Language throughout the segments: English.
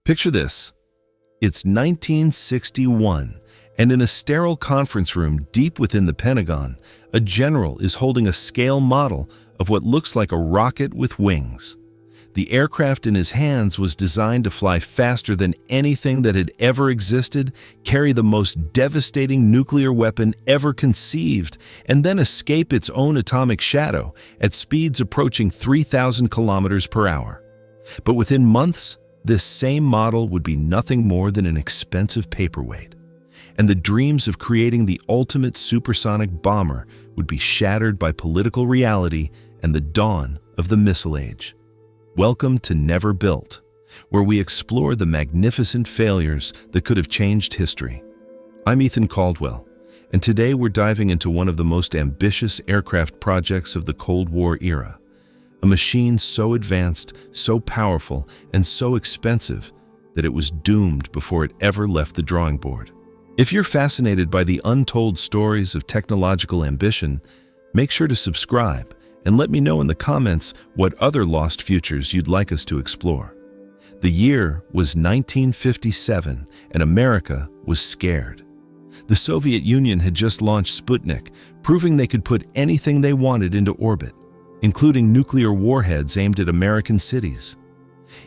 Picture this. It's 1961, and in a sterile conference room deep within the Pentagon, a general is holding a scale model of what looks like a rocket with wings. The aircraft in his hands was designed to fly faster than anything that had ever existed, carry the most devastating nuclear weapon ever conceived, and then escape its own atomic shadow at speeds approaching 3,000 kilometers per hour. But within months, this same model would be nothing more than an expensive paperweight, and the dreams of creating the ultimate supersonic bomber would be shattered by political reality and the dawn of the missile age. Welcome to Never Built, where we explore the magnificent failures that could have changed history. I'm Ethan Caldwell, and today we're diving into one of the most ambitious aircraft projects of the Cold War era. A machine so advanced, so powerful, and so expensive that it was doomed before it ever left the drawing board. If you're fascinated by the untold stories of technological ambition, make sure to subscribe and let me know in the comments what other lost futures you'd like us to explore. The year was 1957, and America was scared. The Soviet Union had just launched Sputnik, proving they could put anything they wanted into orbit, including nuclear warheads aimed at American cities.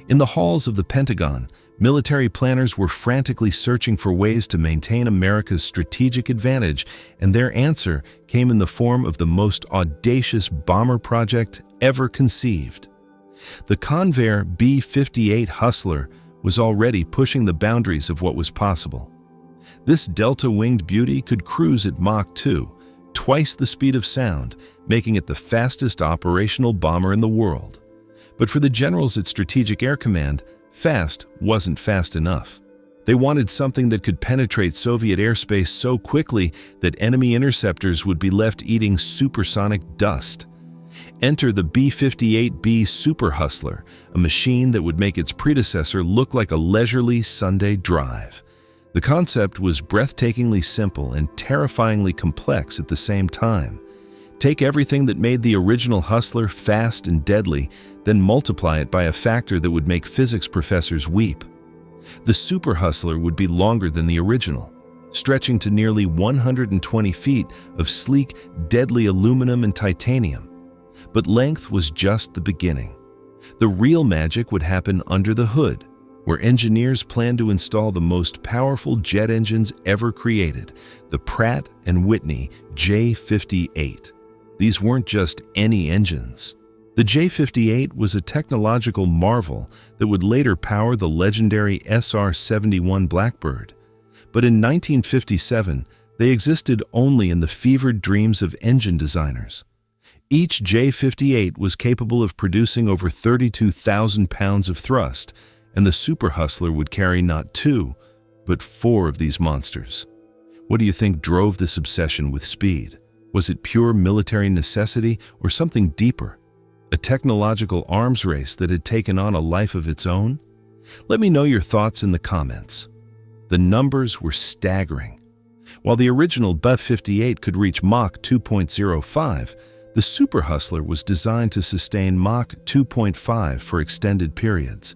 In the halls of the Pentagon, military planners were frantically searching for ways to maintain America's strategic advantage, and their answer came in the form of the most audacious bomber project ever conceived. The Convair B-58 Hustler was already pushing the boundaries of what was possible. This delta-winged beauty could cruise at Mach 2, twice the speed of sound, making it the fastest operational bomber in the world. But for the generals at Strategic Air Command, fast wasn't fast enough. They wanted something that could penetrate Soviet airspace so quickly that enemy interceptors would be left eating supersonic dust. Enter the B-58-B Super Hustler, a machine that would make its predecessor look like a leisurely Sunday drive. The concept was breathtakingly simple and terrifyingly complex at the same time. Take everything that made the original Hustler fast and deadly, then multiply it by a factor that would make physics professors weep. The Super Hustler would be longer than the original, stretching to nearly 120 feet of sleek, deadly aluminum and titanium. But length was just the beginning. The real magic would happen under the hood, where engineers planned to install the most powerful jet engines ever created, the Pratt Whitney J-58. These weren't just any engines. The J-58 was a technological marvel that would later power the legendary SR-71 Blackbird. But in 1957, they existed only in the fevered dreams of engine designers. Each J-58 was capable of producing over 32,000 pounds of thrust, and the Super Hustler would carry not 2, but 4 of these monsters. What do you think drove this obsession with speed? Was it pure military necessity or something deeper? A technological arms race that had taken on a life of its own? Let me know your thoughts in the comments. The numbers were staggering. While the original B-58 could reach Mach 2.05, the Super Hustler was designed to sustain Mach 2.5 for extended periods.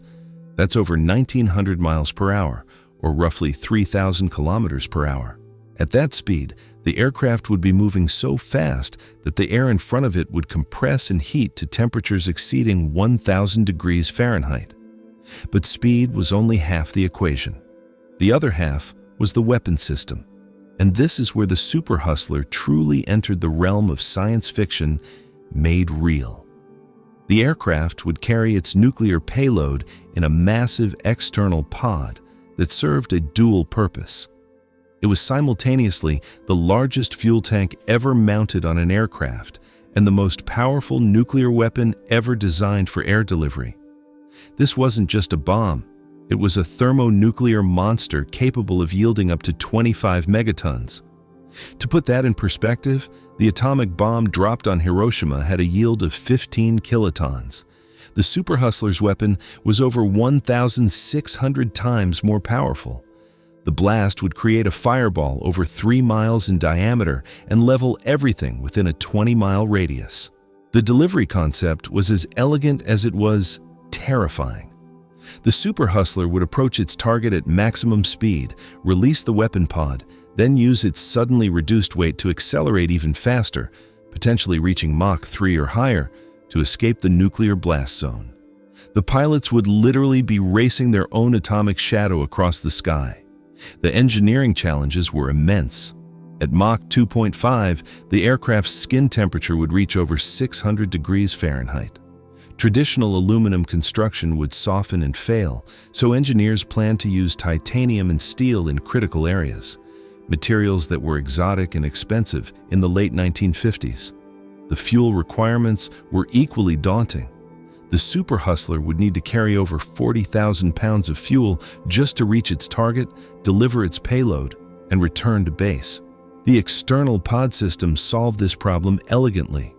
That's over 1,900 miles per hour, or roughly 3,000 kilometers per hour. At that speed, the aircraft would be moving so fast that the air in front of it would compress and heat to temperatures exceeding 1,000 degrees Fahrenheit. But speed was only half the equation. The other half was the weapon system. And this is where the Super Hustler truly entered the realm of science fiction made real. The aircraft would carry its nuclear payload in a massive external pod that served a dual purpose. It was simultaneously the largest fuel tank ever mounted on an aircraft and the most powerful nuclear weapon ever designed for air delivery. This wasn't just a bomb. It was a thermonuclear monster capable of yielding up to 25 megatons. To put that in perspective, the atomic bomb dropped on Hiroshima had a yield of 15 kilotons. The Super Hustler's weapon was over 1,600 times more powerful. The blast would create a fireball over 3 miles in diameter and level everything within a 20-mile radius. The delivery concept was as elegant as it was terrifying. The Super Hustler would approach its target at maximum speed, release the weapon pod, then use its suddenly reduced weight to accelerate even faster, potentially reaching Mach 3 or higher, to escape the nuclear blast zone. The pilots would literally be racing their own atomic shadow across the sky. The engineering challenges were immense. At Mach 2.5, the aircraft's skin temperature would reach over 600 degrees Fahrenheit. Traditional aluminum construction would soften and fail, so engineers planned to use titanium and steel in critical areas, materials that were exotic and expensive in the late 1950s. The fuel requirements were equally daunting. The Super Hustler would need to carry over 40,000 pounds of fuel just to reach its target, deliver its payload, and return to base. The external pod system solved this problem elegantly.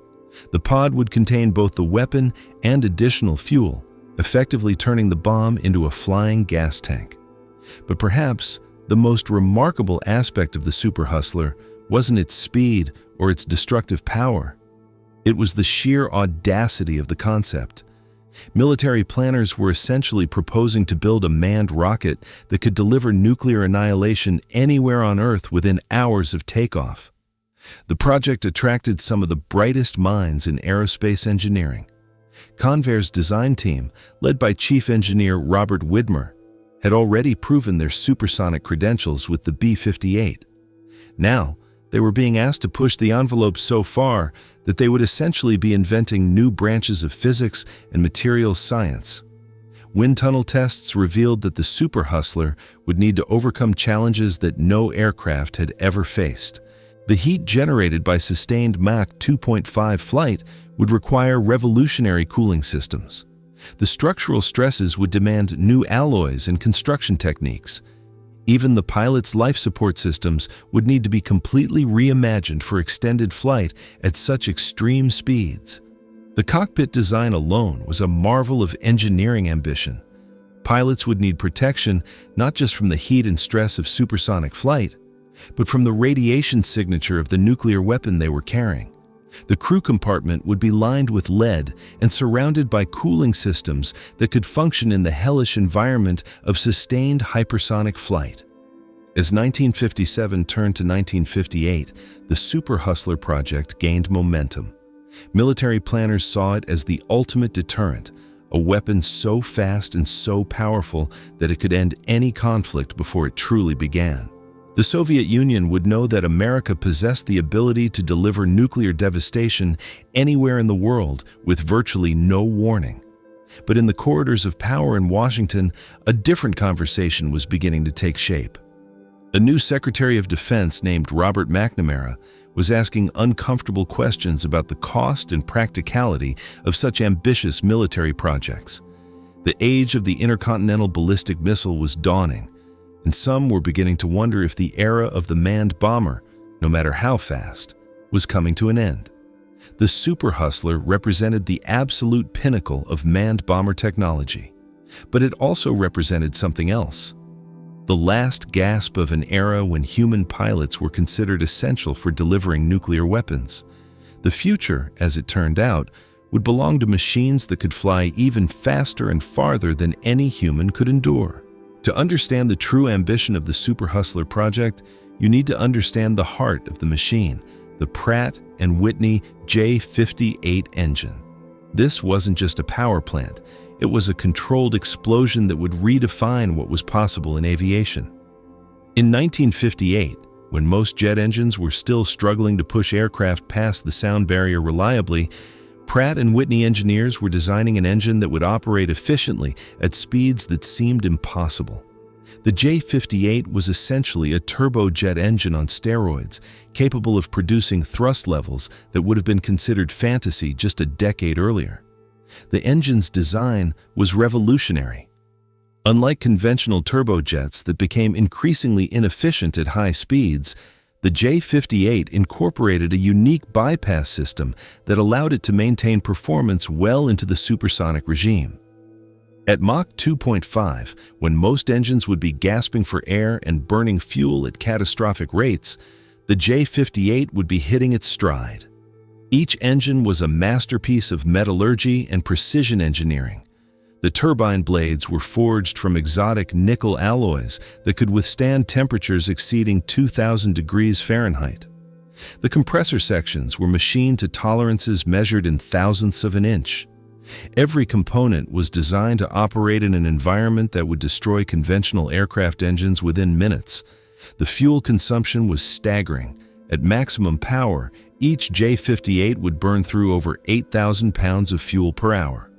The pod would contain both the weapon and additional fuel, effectively turning the bomb into a flying gas tank. But perhaps the most remarkable aspect of the Super Hustler wasn't its speed or its destructive power. It was the sheer audacity of the concept. Military planners were essentially proposing to build a manned rocket that could deliver nuclear annihilation anywhere on Earth within hours of takeoff. The project attracted some of the brightest minds in aerospace engineering. Convair's design team, led by Chief Engineer Robert Widmer, had already proven their supersonic credentials with the B-58. Now, they were being asked to push the envelope so far that they would essentially be inventing new branches of physics and materials science. Wind tunnel tests revealed that the Super Hustler would need to overcome challenges that no aircraft had ever faced. The heat generated by sustained Mach 2.5 flight would require revolutionary cooling systems. The structural stresses would demand new alloys and construction techniques. Even the pilot's life support systems would need to be completely reimagined for extended flight at such extreme speeds. The cockpit design alone was a marvel of engineering ambition. Pilots would need protection not just from the heat and stress of supersonic flight, but from the radiation signature of the nuclear weapon they were carrying. The crew compartment would be lined with lead and surrounded by cooling systems that could function in the hellish environment of sustained hypersonic flight. As 1957 turned to 1958, the Super Hustler project gained momentum. Military planners saw it as the ultimate deterrent, a weapon so fast and so powerful that it could end any conflict before it truly began. The Soviet Union would know that America possessed the ability to deliver nuclear devastation anywhere in the world with virtually no warning. But in the corridors of power in Washington, a different conversation was beginning to take shape. A new Secretary of Defense named Robert McNamara was asking uncomfortable questions about the cost and practicality of such ambitious military projects. The age of the intercontinental ballistic missile was dawning, and some were beginning to wonder if the era of the manned bomber, no matter how fast, was coming to an end. The Super Hustler represented the absolute pinnacle of manned bomber technology, but it also represented something else. The last gasp of an era when human pilots were considered essential for delivering nuclear weapons. The future, as it turned out, would belong to machines that could fly even faster and farther than any human could endure. To understand the true ambition of the Super Hustler project, you need to understand the heart of the machine, the Pratt Whitney J-58 engine. This wasn't just a power plant, it was a controlled explosion that would redefine what was possible in aviation. In 1958, when most jet engines were still struggling to push aircraft past the sound barrier reliably, Pratt & Whitney engineers were designing an engine that would operate efficiently at speeds that seemed impossible. The J-58 was essentially a turbojet engine on steroids, capable of producing thrust levels that would have been considered fantasy just a decade earlier. The engine's design was revolutionary. Unlike conventional turbojets that became increasingly inefficient at high speeds, the J-58 incorporated a unique bypass system that allowed it to maintain performance well into the supersonic regime. At Mach 2.5, when most engines would be gasping for air and burning fuel at catastrophic rates, the J-58 would be hitting its stride. Each engine was a masterpiece of metallurgy and precision engineering. The turbine blades were forged from exotic nickel alloys that could withstand temperatures exceeding 2,000 degrees Fahrenheit. The compressor sections were machined to tolerances measured in thousandths of an inch. Every component was designed to operate in an environment that would destroy conventional aircraft engines within minutes. The fuel consumption was staggering. At maximum power, each J-58 would burn through over 8,000 pounds of fuel per hour.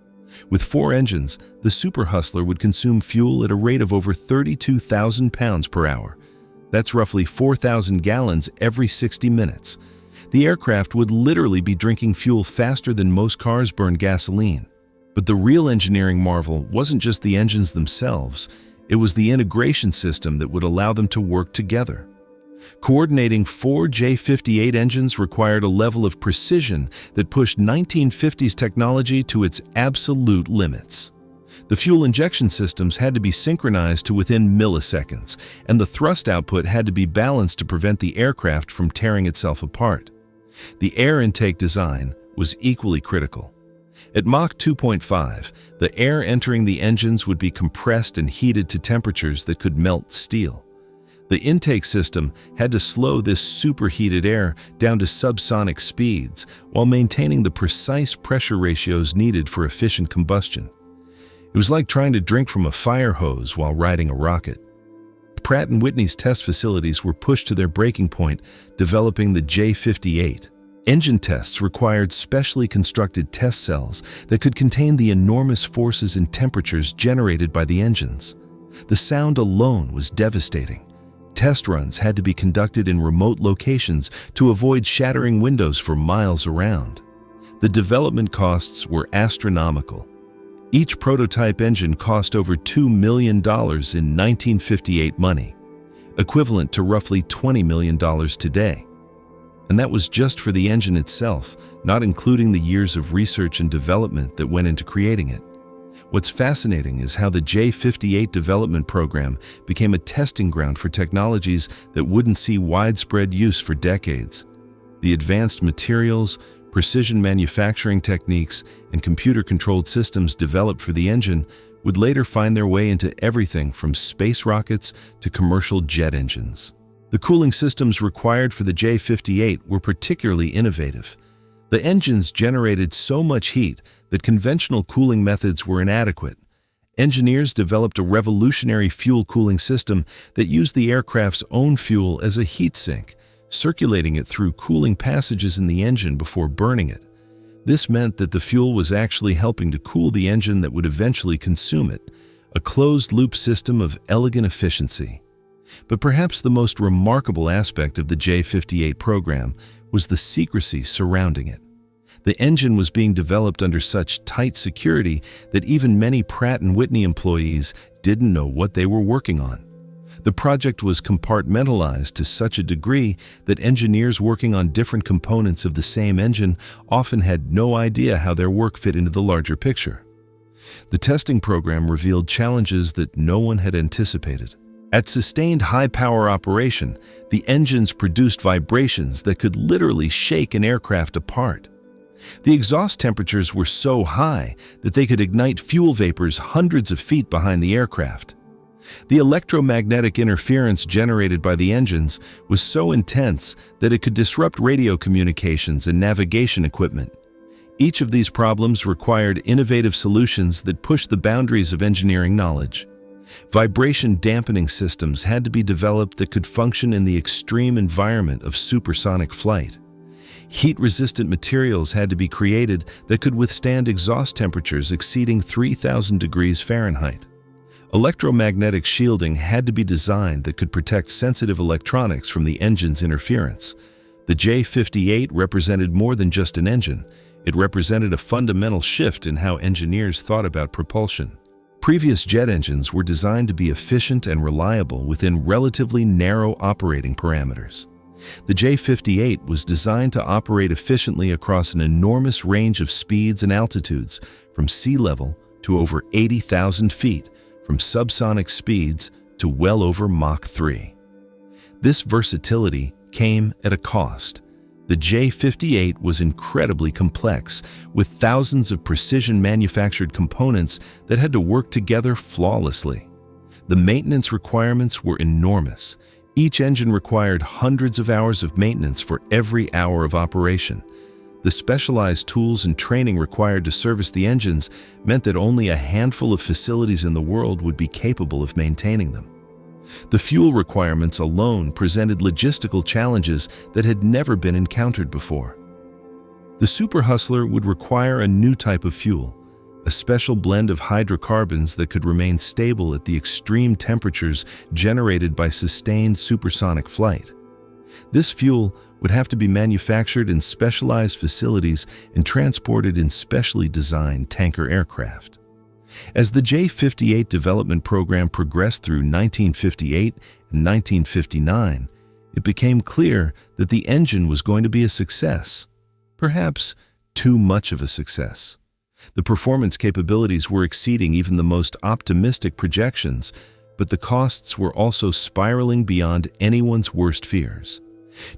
With 4 engines, the Super Hustler would consume fuel at a rate of over 32,000 pounds per hour. That's roughly 4,000 gallons every 60 minutes. The aircraft would literally be drinking fuel faster than most cars burn gasoline. But the real engineering marvel wasn't just the engines themselves, it was the integration system that would allow them to work together. Coordinating 4 J-58 engines required a level of precision that pushed 1950s technology to its absolute limits. The fuel injection systems had to be synchronized to within milliseconds, and the thrust output had to be balanced to prevent the aircraft from tearing itself apart. The air intake design was equally critical. At Mach 2.5, the air entering the engines would be compressed and heated to temperatures that could melt steel. The intake system had to slow this superheated air down to subsonic speeds while maintaining the precise pressure ratios needed for efficient combustion. It was like trying to drink from a fire hose while riding a rocket. Pratt Whitney's test facilities were pushed to their breaking point, developing the J-58. Engine tests required specially constructed test cells that could contain the enormous forces and temperatures generated by the engines. The sound alone was devastating. Test runs had to be conducted in remote locations to avoid shattering windows for miles around. The development costs were astronomical. Each prototype engine cost over $2 million in 1958 money, equivalent to roughly $20 million today. And that was just for the engine itself, not including the years of research and development that went into creating it. What's fascinating is how the J-58 development program became a testing ground for technologies that wouldn't see widespread use for decades. The advanced materials, precision manufacturing techniques, and computer-controlled systems developed for the engine would later find their way into everything from space rockets to commercial jet engines. The cooling systems required for the J-58 were particularly innovative. The engines generated so much heat that conventional cooling methods were inadequate. Engineers developed a revolutionary fuel cooling system that used the aircraft's own fuel as a heat sink, circulating it through cooling passages in the engine before burning it. This meant that the fuel was actually helping to cool the engine that would eventually consume it, a closed-loop system of elegant efficiency. But perhaps the most remarkable aspect of the J-58 program was the secrecy surrounding it. The engine was being developed under such tight security that even many Pratt & Whitney employees didn't know what they were working on. The project was compartmentalized to such a degree that engineers working on different components of the same engine often had no idea how their work fit into the larger picture. The testing program revealed challenges that no one had anticipated. At sustained high-power operation, the engines produced vibrations that could literally shake an aircraft apart. The exhaust temperatures were so high that they could ignite fuel vapors hundreds of feet behind the aircraft. The electromagnetic interference generated by the engines was so intense that it could disrupt radio communications and navigation equipment. Each of these problems required innovative solutions that pushed the boundaries of engineering knowledge. Vibration dampening systems had to be developed that could function in the extreme environment of supersonic flight. Heat-resistant materials had to be created that could withstand exhaust temperatures exceeding 3,000 degrees Fahrenheit. Electromagnetic shielding had to be designed that could protect sensitive electronics from the engine's interference. The J-58 represented more than just an engine. It represented a fundamental shift in how engineers thought about propulsion. Previous jet engines were designed to be efficient and reliable within relatively narrow operating parameters. The J-58 was designed to operate efficiently across an enormous range of speeds and altitudes, from sea level to over 80,000 feet, from subsonic speeds to well over Mach 3. This versatility came at a cost. The J-58 was incredibly complex, with thousands of precision-manufactured components that had to work together flawlessly. The maintenance requirements were enormous. Each engine required hundreds of hours of maintenance for every hour of operation. The specialized tools and training required to service the engines meant that only a handful of facilities in the world would be capable of maintaining them. The fuel requirements alone presented logistical challenges that had never been encountered before. The Super Hustler would require a new type of fuel, a special blend of hydrocarbons that could remain stable at the extreme temperatures generated by sustained supersonic flight. This fuel would have to be manufactured in specialized facilities and transported in specially designed tanker aircraft. As the J-58 development program progressed through 1958 and 1959, it became clear that the engine was going to be a success, perhaps too much of a success. The performance capabilities were exceeding even the most optimistic projections, but the costs were also spiraling beyond anyone's worst fears.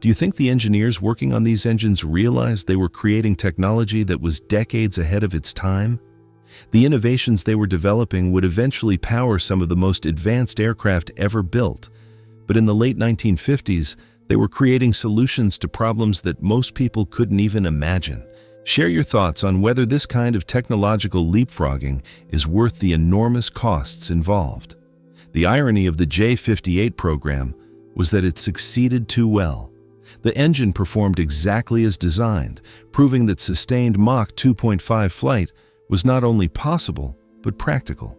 Do you think the engineers working on these engines realized they were creating technology that was decades ahead of its time? The innovations they were developing would eventually power some of the most advanced aircraft ever built, but in the late 1950s, they were creating solutions to problems that most people couldn't even imagine. Share your thoughts on whether this kind of technological leapfrogging is worth the enormous costs involved. The irony of the J-58 program was that it succeeded too well. The engine performed exactly as designed, proving that sustained Mach 2.5 flight was not only possible, but practical.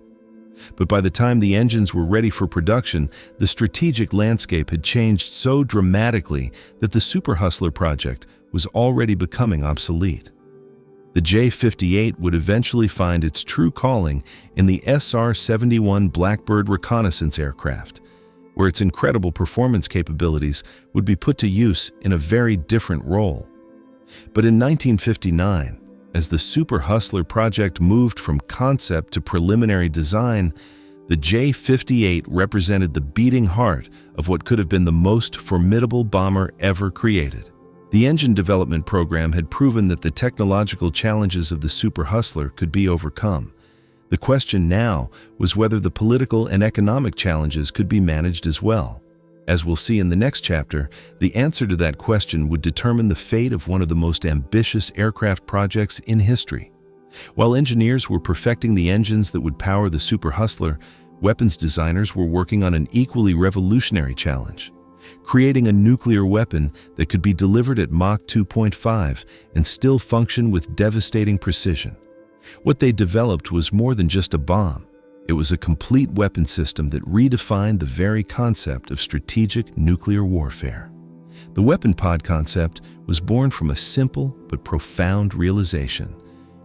But by the time the engines were ready for production, the strategic landscape had changed so dramatically that the Super Hustler project was already becoming obsolete. The J-58 would eventually find its true calling in the SR-71 Blackbird reconnaissance aircraft, where its incredible performance capabilities would be put to use in a very different role. But in 1959, as the Super Hustler project moved from concept to preliminary design, the J-58 represented the beating heart of what could have been the most formidable bomber ever created. The engine development program had proven that the technological challenges of the Super Hustler could be overcome. The question now was whether the political and economic challenges could be managed as well. As we'll see in the next chapter, the answer to that question would determine the fate of one of the most ambitious aircraft projects in history. While engineers were perfecting the engines that would power the Super Hustler, weapons designers were working on an equally revolutionary challenge: creating a nuclear weapon that could be delivered at Mach 2.5 and still function with devastating precision. What they developed was more than just a bomb. It was a complete weapon system that redefined the very concept of strategic nuclear warfare. The weapon pod concept was born from a simple but profound realization.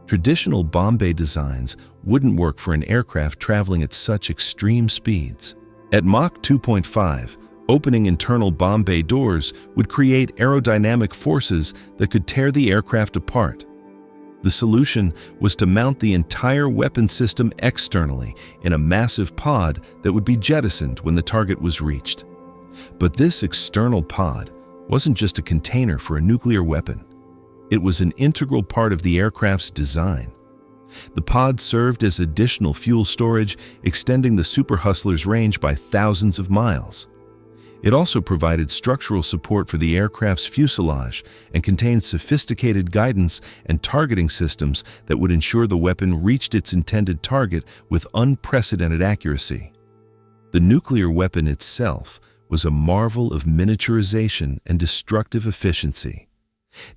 Traditional bomb bay designs wouldn't work for an aircraft traveling at such extreme speeds. At Mach 2.5, opening internal bomb bay doors would create aerodynamic forces that could tear the aircraft apart. The solution was to mount the entire weapon system externally in a massive pod that would be jettisoned when the target was reached. But this external pod wasn't just a container for a nuclear weapon. It was an integral part of the aircraft's design. The pod served as additional fuel storage, extending the Super Hustler's range by thousands of miles. It also provided structural support for the aircraft's fuselage and contained sophisticated guidance and targeting systems that would ensure the weapon reached its intended target with unprecedented accuracy. The nuclear weapon itself was a marvel of miniaturization and destructive efficiency.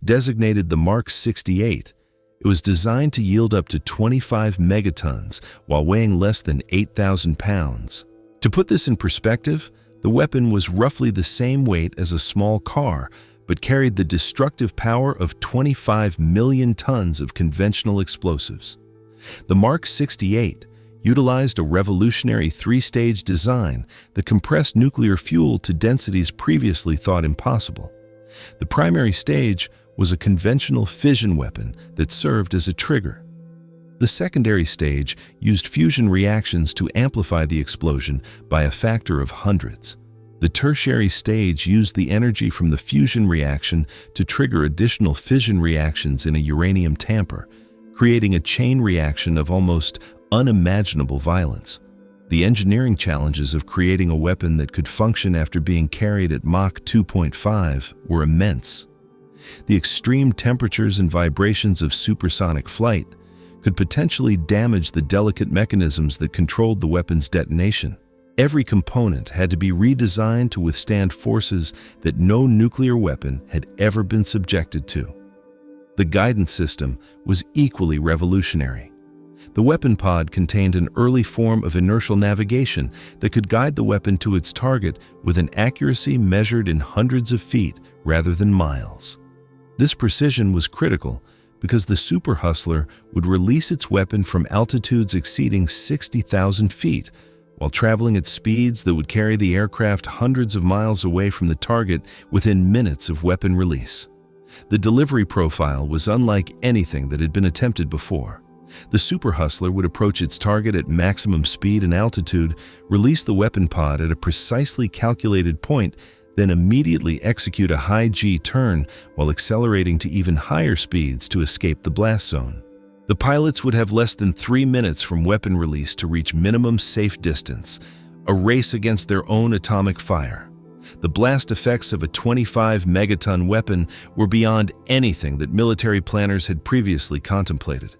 Designated the Mark 68, it was designed to yield up to 25 megatons while weighing less than 8,000 pounds. To put this in perspective, the weapon was roughly the same weight as a small car, but carried the destructive power of 25 million tons of conventional explosives. The Mark 68 utilized a revolutionary three-stage design that compressed nuclear fuel to densities previously thought impossible. The primary stage was a conventional fission weapon that served as a trigger. The secondary stage used fusion reactions to amplify the explosion by a factor of hundreds. The tertiary stage used the energy from the fusion reaction to trigger additional fission reactions in a uranium tamper, creating a chain reaction of almost unimaginable violence. The engineering challenges of creating a weapon that could function after being carried at Mach 2.5 were immense. The extreme temperatures and vibrations of supersonic flight could potentially damage the delicate mechanisms that controlled the weapon's detonation. Every component had to be redesigned to withstand forces that no nuclear weapon had ever been subjected to. The guidance system was equally revolutionary. The weapon pod contained an early form of inertial navigation that could guide the weapon to its target with an accuracy measured in hundreds of feet rather than miles. This precision was critical because the Super Hustler would release its weapon from altitudes exceeding 60,000 feet, while traveling at speeds that would carry the aircraft hundreds of miles away from the target within minutes of weapon release. The delivery profile was unlike anything that had been attempted before. The Super Hustler would approach its target at maximum speed and altitude, release the weapon pod at a precisely calculated point, then immediately execute a high G turn while accelerating to even higher speeds to escape the blast zone. The pilots would have less than 3 minutes from weapon release to reach minimum safe distance, a race against their own atomic fire. The blast effects of a 25-megaton weapon were beyond anything that military planners had previously contemplated.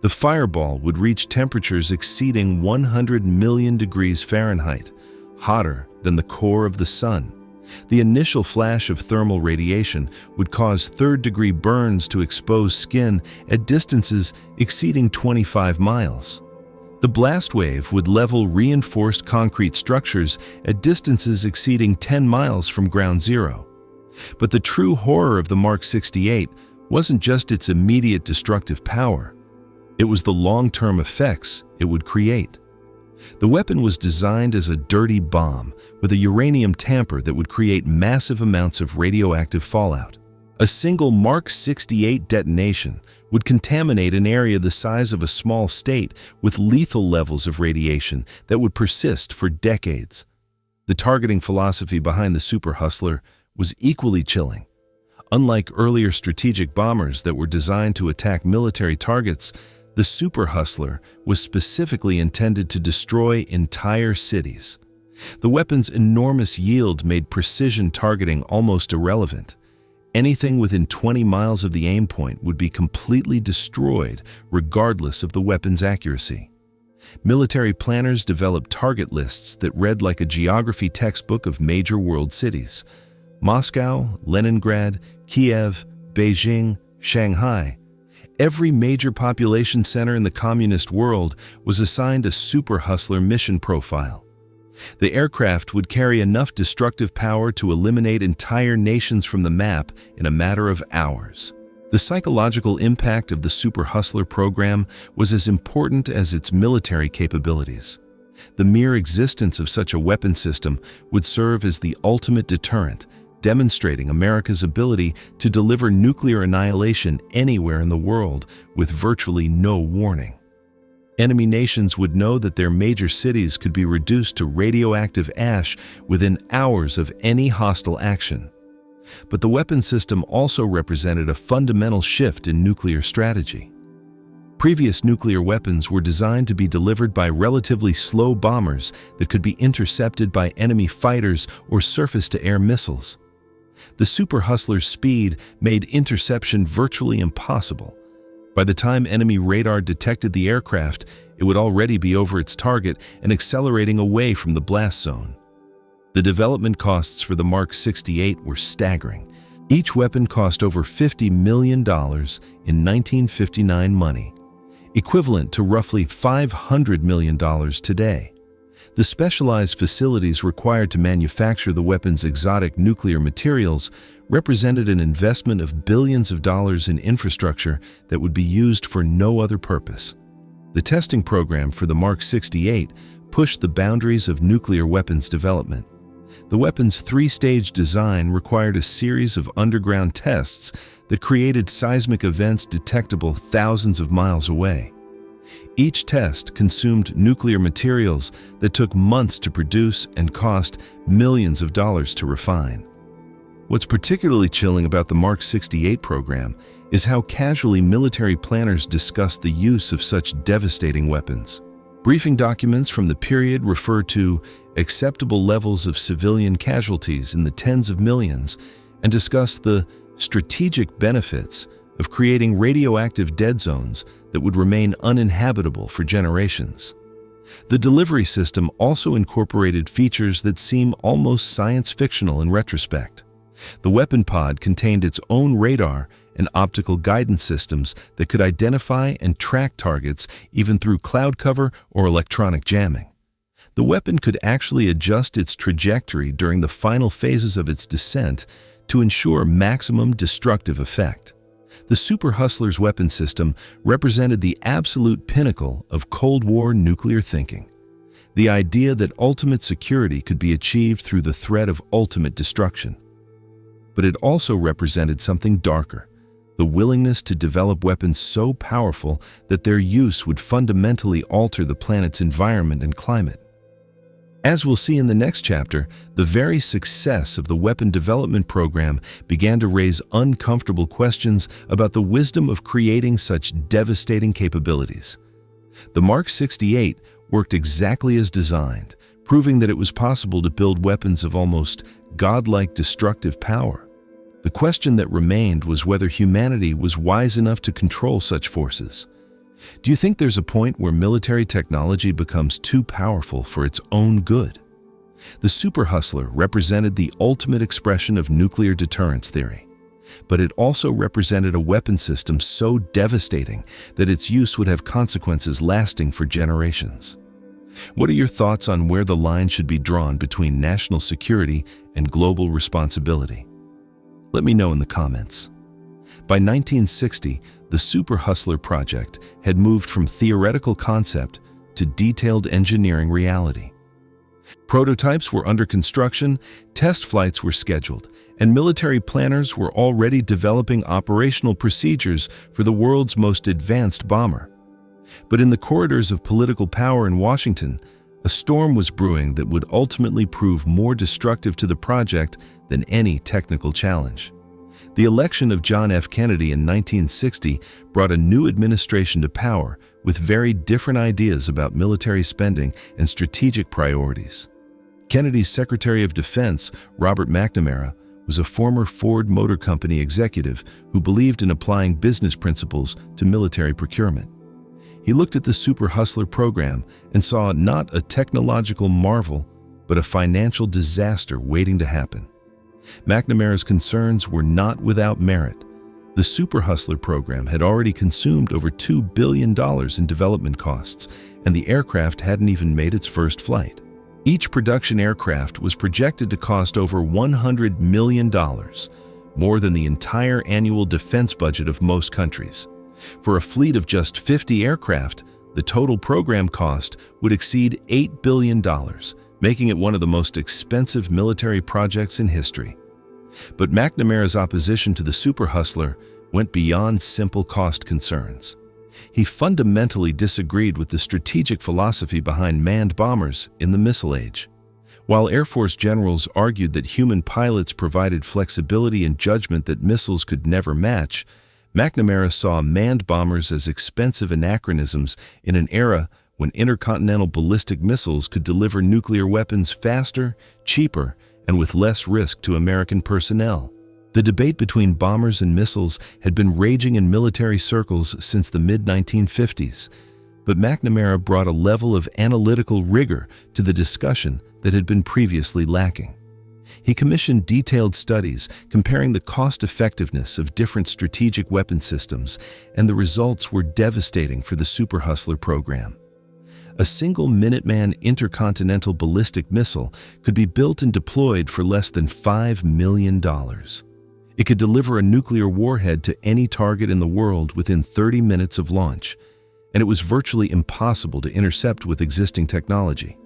The fireball would reach temperatures exceeding 100 million degrees Fahrenheit, hotter than the core of the sun. The initial flash of thermal radiation would cause third-degree burns to exposed skin at distances exceeding 25 miles. The blast wave would level reinforced concrete structures at distances exceeding 10 miles from ground zero. But the true horror of the Mark 68 wasn't just its immediate destructive power. It was the long-term effects it would create. The weapon was designed as a dirty bomb with a uranium tamper that would create massive amounts of radioactive fallout. A single Mark 68 detonation would contaminate an area the size of a small state with lethal levels of radiation that would persist for decades. The targeting philosophy behind the Super Hustler was equally chilling. Unlike earlier strategic bombers that were designed to attack military targets, the Super Hustler was specifically intended to destroy entire cities. The weapon's enormous yield made precision targeting almost irrelevant. Anything within 20 miles of the aim point would be completely destroyed, regardless of the weapon's accuracy. Military planners developed target lists that read like a geography textbook of major world cities: Moscow, Leningrad, Kiev, Beijing, Shanghai. Every major population center in the communist world was assigned a Super Hustler mission profile. The aircraft would carry enough destructive power to eliminate entire nations from the map in a matter of hours. The psychological impact of the Super Hustler program was as important as its military capabilities. The mere existence of such a weapon system would serve as the ultimate deterrent, demonstrating America's ability to deliver nuclear annihilation anywhere in the world with virtually no warning. Enemy nations would know that their major cities could be reduced to radioactive ash within hours of any hostile action. But the weapon system also represented a fundamental shift in nuclear strategy. Previous nuclear weapons were designed to be delivered by relatively slow bombers that could be intercepted by enemy fighters or surface-to-air missiles. The Super Hustler's speed made interception virtually impossible. By the time enemy radar detected the aircraft, it would already be over its target and accelerating away from the blast zone. The development costs for the Mark 68 were staggering. Each weapon cost over $50 million in 1959 money, equivalent to roughly $500 million today. The specialized facilities required to manufacture the weapon's exotic nuclear materials represented an investment of billions of dollars in infrastructure that would be used for no other purpose. The testing program for the Mark 68 pushed the boundaries of nuclear weapons development. The weapon's three-stage design required a series of underground tests that created seismic events detectable thousands of miles away. Each test consumed nuclear materials that took months to produce and cost millions of dollars to refine. What's particularly chilling about the Mark 68 program is how casually military planners discussed the use of such devastating weapons. Briefing documents from the period refer to acceptable levels of civilian casualties in the tens of millions and discuss the strategic benefits of creating radioactive dead zones that would remain uninhabitable for generations. The delivery system also incorporated features that seem almost science fictional in retrospect. The weapon pod contained its own radar and optical guidance systems that could identify and track targets even through cloud cover or electronic jamming. The weapon could actually adjust its trajectory during the final phases of its descent to ensure maximum destructive effect. The Super Hustler's weapon system represented the absolute pinnacle of Cold War nuclear thinking. The idea that ultimate security could be achieved through the threat of ultimate destruction. But it also represented something darker, the willingness to develop weapons so powerful that their use would fundamentally alter the planet's environment and climate. As we'll see in the next chapter, the very success of the weapon development program began to raise uncomfortable questions about the wisdom of creating such devastating capabilities. The Mark 68 worked exactly as designed, proving that it was possible to build weapons of almost godlike destructive power. The question that remained was whether humanity was wise enough to control such forces. Do you think there's a point where military technology becomes too powerful for its own good? The Super Hustler represented the ultimate expression of nuclear deterrence theory, but it also represented a weapon system so devastating that its use would have consequences lasting for generations. What are your thoughts on where the line should be drawn between national security and global responsibility? Let me know in the comments. By 1960, the Super Hustler project had moved from theoretical concept to detailed engineering reality. Prototypes were under construction, test flights were scheduled, and military planners were already developing operational procedures for the world's most advanced bomber. But in the corridors of political power in Washington, a storm was brewing that would ultimately prove more destructive to the project than any technical challenge. The election of John F. Kennedy in 1960 brought a new administration to power with very different ideas about military spending and strategic priorities. Kennedy's Secretary of Defense, Robert McNamara, was a former Ford Motor Company executive who believed in applying business principles to military procurement. He looked at the Super Hustler program and saw not a technological marvel, but a financial disaster waiting to happen. McNamara's concerns were not without merit. The Super Hustler program had already consumed over $2 billion in development costs, and the aircraft hadn't even made its first flight. Each production aircraft was projected to cost over $100 million, more than the entire annual defense budget of most countries. For a fleet of just 50 aircraft, the total program cost would exceed $8 billion, making it one of the most expensive military projects in history. But McNamara's opposition to the Super Hustler went beyond simple cost concerns. He fundamentally disagreed with the strategic philosophy behind manned bombers in the missile age. While Air Force generals argued that human pilots provided flexibility and judgment that missiles could never match, McNamara saw manned bombers as expensive anachronisms in an era when intercontinental ballistic missiles could deliver nuclear weapons faster, cheaper, and with less risk to American personnel. The debate between bombers and missiles had been raging in military circles since the mid-1950s, but McNamara brought a level of analytical rigor to the discussion that had been previously lacking. He commissioned detailed studies comparing the cost-effectiveness of different strategic weapon systems, and the results were devastating for the Super Hustler program. A single Minuteman intercontinental ballistic missile could be built and deployed for less than $5 million. It could deliver a nuclear warhead to any target in the world within 30 minutes of launch, and it was virtually impossible to intercept with existing technology.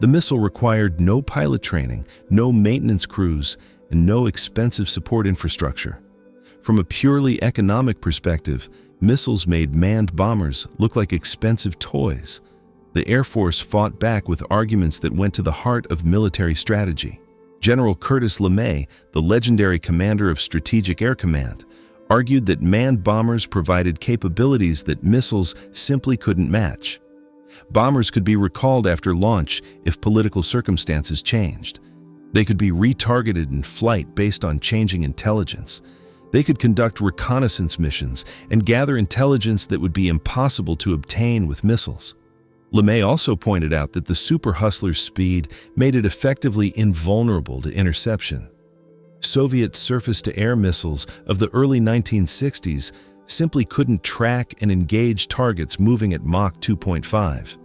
The missile required no pilot training, no maintenance crews, and no expensive support infrastructure. From a purely economic perspective, Missiles made manned bombers look like expensive toys. The Air Force fought back with arguments that went to the heart of military strategy. General Curtis LeMay, the legendary commander of Strategic Air Command, argued that manned bombers provided capabilities that missiles simply couldn't match. Bombers could be recalled after launch if political circumstances changed. They could be retargeted in flight based on changing intelligence. They could conduct reconnaissance missions and gather intelligence that would be impossible to obtain with missiles. LeMay also pointed out that the Super Hustler's speed made it effectively invulnerable to interception. Soviet surface-to-air missiles of the early 1960s simply couldn't track and engage targets moving at Mach 2.5.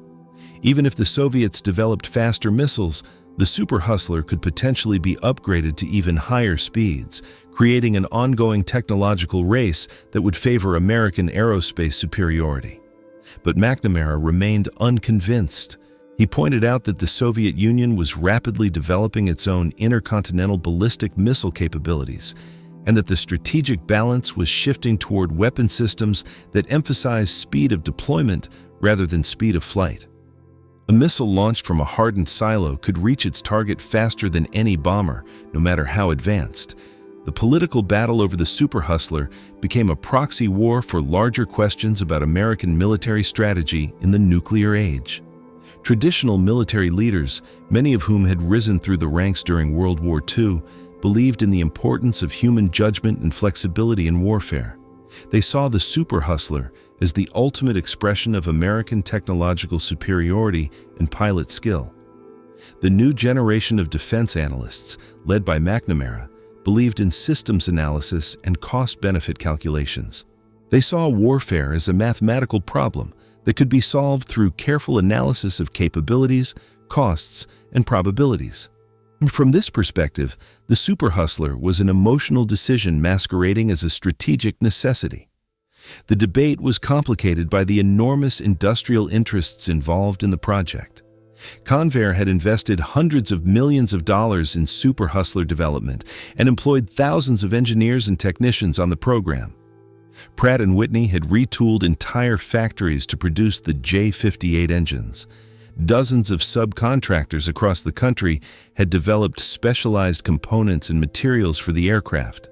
Even if the Soviets developed faster missiles, the Super Hustler could potentially be upgraded to even higher speeds, creating an ongoing technological race that would favor American aerospace superiority. But McNamara remained unconvinced. He pointed out that the Soviet Union was rapidly developing its own intercontinental ballistic missile capabilities, and that the strategic balance was shifting toward weapon systems that emphasized speed of deployment rather than speed of flight. A missile launched from a hardened silo could reach its target faster than any bomber, no matter how advanced. The political battle over the Super Hustler became a proxy war for larger questions about American military strategy in the nuclear age. Traditional military leaders, many of whom had risen through the ranks during World War II, believed in the importance of human judgment and flexibility in warfare. They saw the Super Hustler as the ultimate expression of American technological superiority and pilot skill. The new generation of defense analysts, led by McNamara, believed in systems analysis and cost-benefit calculations. They saw warfare as a mathematical problem that could be solved through careful analysis of capabilities, costs, and probabilities. From this perspective, the Super Hustler was an emotional decision masquerading as a strategic necessity. The debate was complicated by the enormous industrial interests involved in the project. Convair had invested hundreds of millions of dollars in Super Hustler development and employed thousands of engineers and technicians on the program. Pratt Whitney had retooled entire factories to produce the J-58 engines. Dozens of subcontractors across the country had developed specialized components and materials for the aircraft.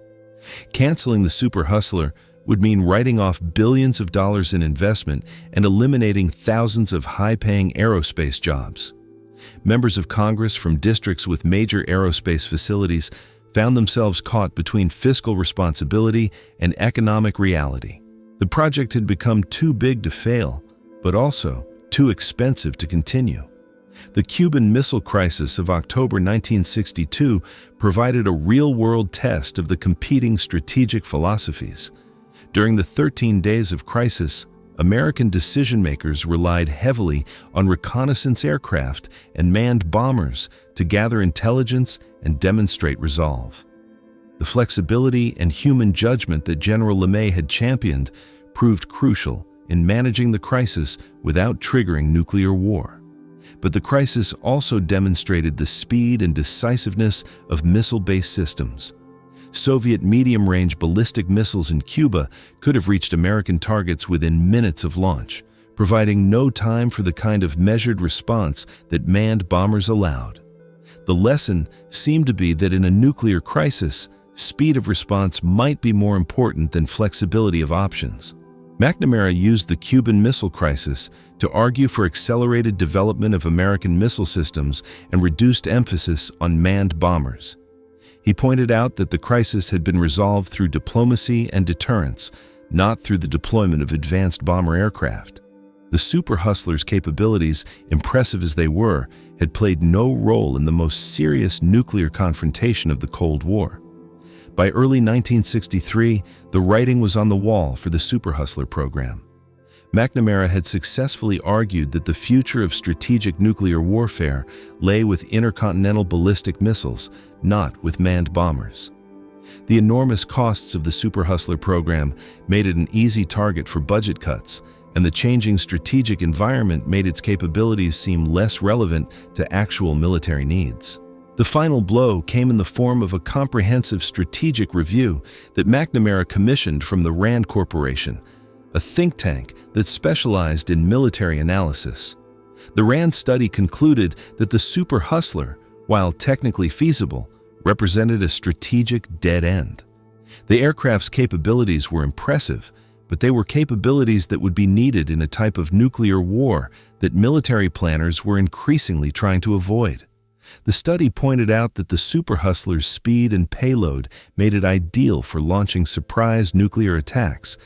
Canceling the Super Hustler would mean writing off billions of dollars in investment and eliminating thousands of high-paying aerospace jobs. Members of Congress from districts with major aerospace facilities found themselves caught between fiscal responsibility and economic reality. The project had become too big to fail, but also too expensive to continue. The Cuban Missile Crisis of October 1962 provided a real-world test of the competing strategic philosophies. During the 13 days of crisis, American decision-makers relied heavily on reconnaissance aircraft and manned bombers to gather intelligence and demonstrate resolve. The flexibility and human judgment that General LeMay had championed proved crucial in managing the crisis without triggering nuclear war. But the crisis also demonstrated the speed and decisiveness of missile-based systems. Soviet medium-range ballistic missiles in Cuba could have reached American targets within minutes of launch, providing no time for the kind of measured response that manned bombers allowed. The lesson seemed to be that in a nuclear crisis, speed of response might be more important than flexibility of options. McNamara used the Cuban Missile Crisis to argue for accelerated development of American missile systems and reduced emphasis on manned bombers. He pointed out that the crisis had been resolved through diplomacy and deterrence, not through the deployment of advanced bomber aircraft. The Super Hustler's capabilities, impressive as they were, had played no role in the most serious nuclear confrontation of the Cold War. By early 1963, the writing was on the wall for the Super Hustler program. McNamara had successfully argued that the future of strategic nuclear warfare lay with intercontinental ballistic missiles, not with manned bombers. The enormous costs of the Super Hustler program made it an easy target for budget cuts, and the changing strategic environment made its capabilities seem less relevant to actual military needs. The final blow came in the form of a comprehensive strategic review that McNamara commissioned from the RAND Corporation, a think tank that specialized in military analysis. The RAND study concluded that the Super Hustler, while technically feasible, represented a strategic dead end. The aircraft's capabilities were impressive, but they were capabilities that would be needed in a type of nuclear war that military planners were increasingly trying to avoid. The study pointed out that the Super Hustler's speed and payload made it ideal for launching surprise nuclear attacks,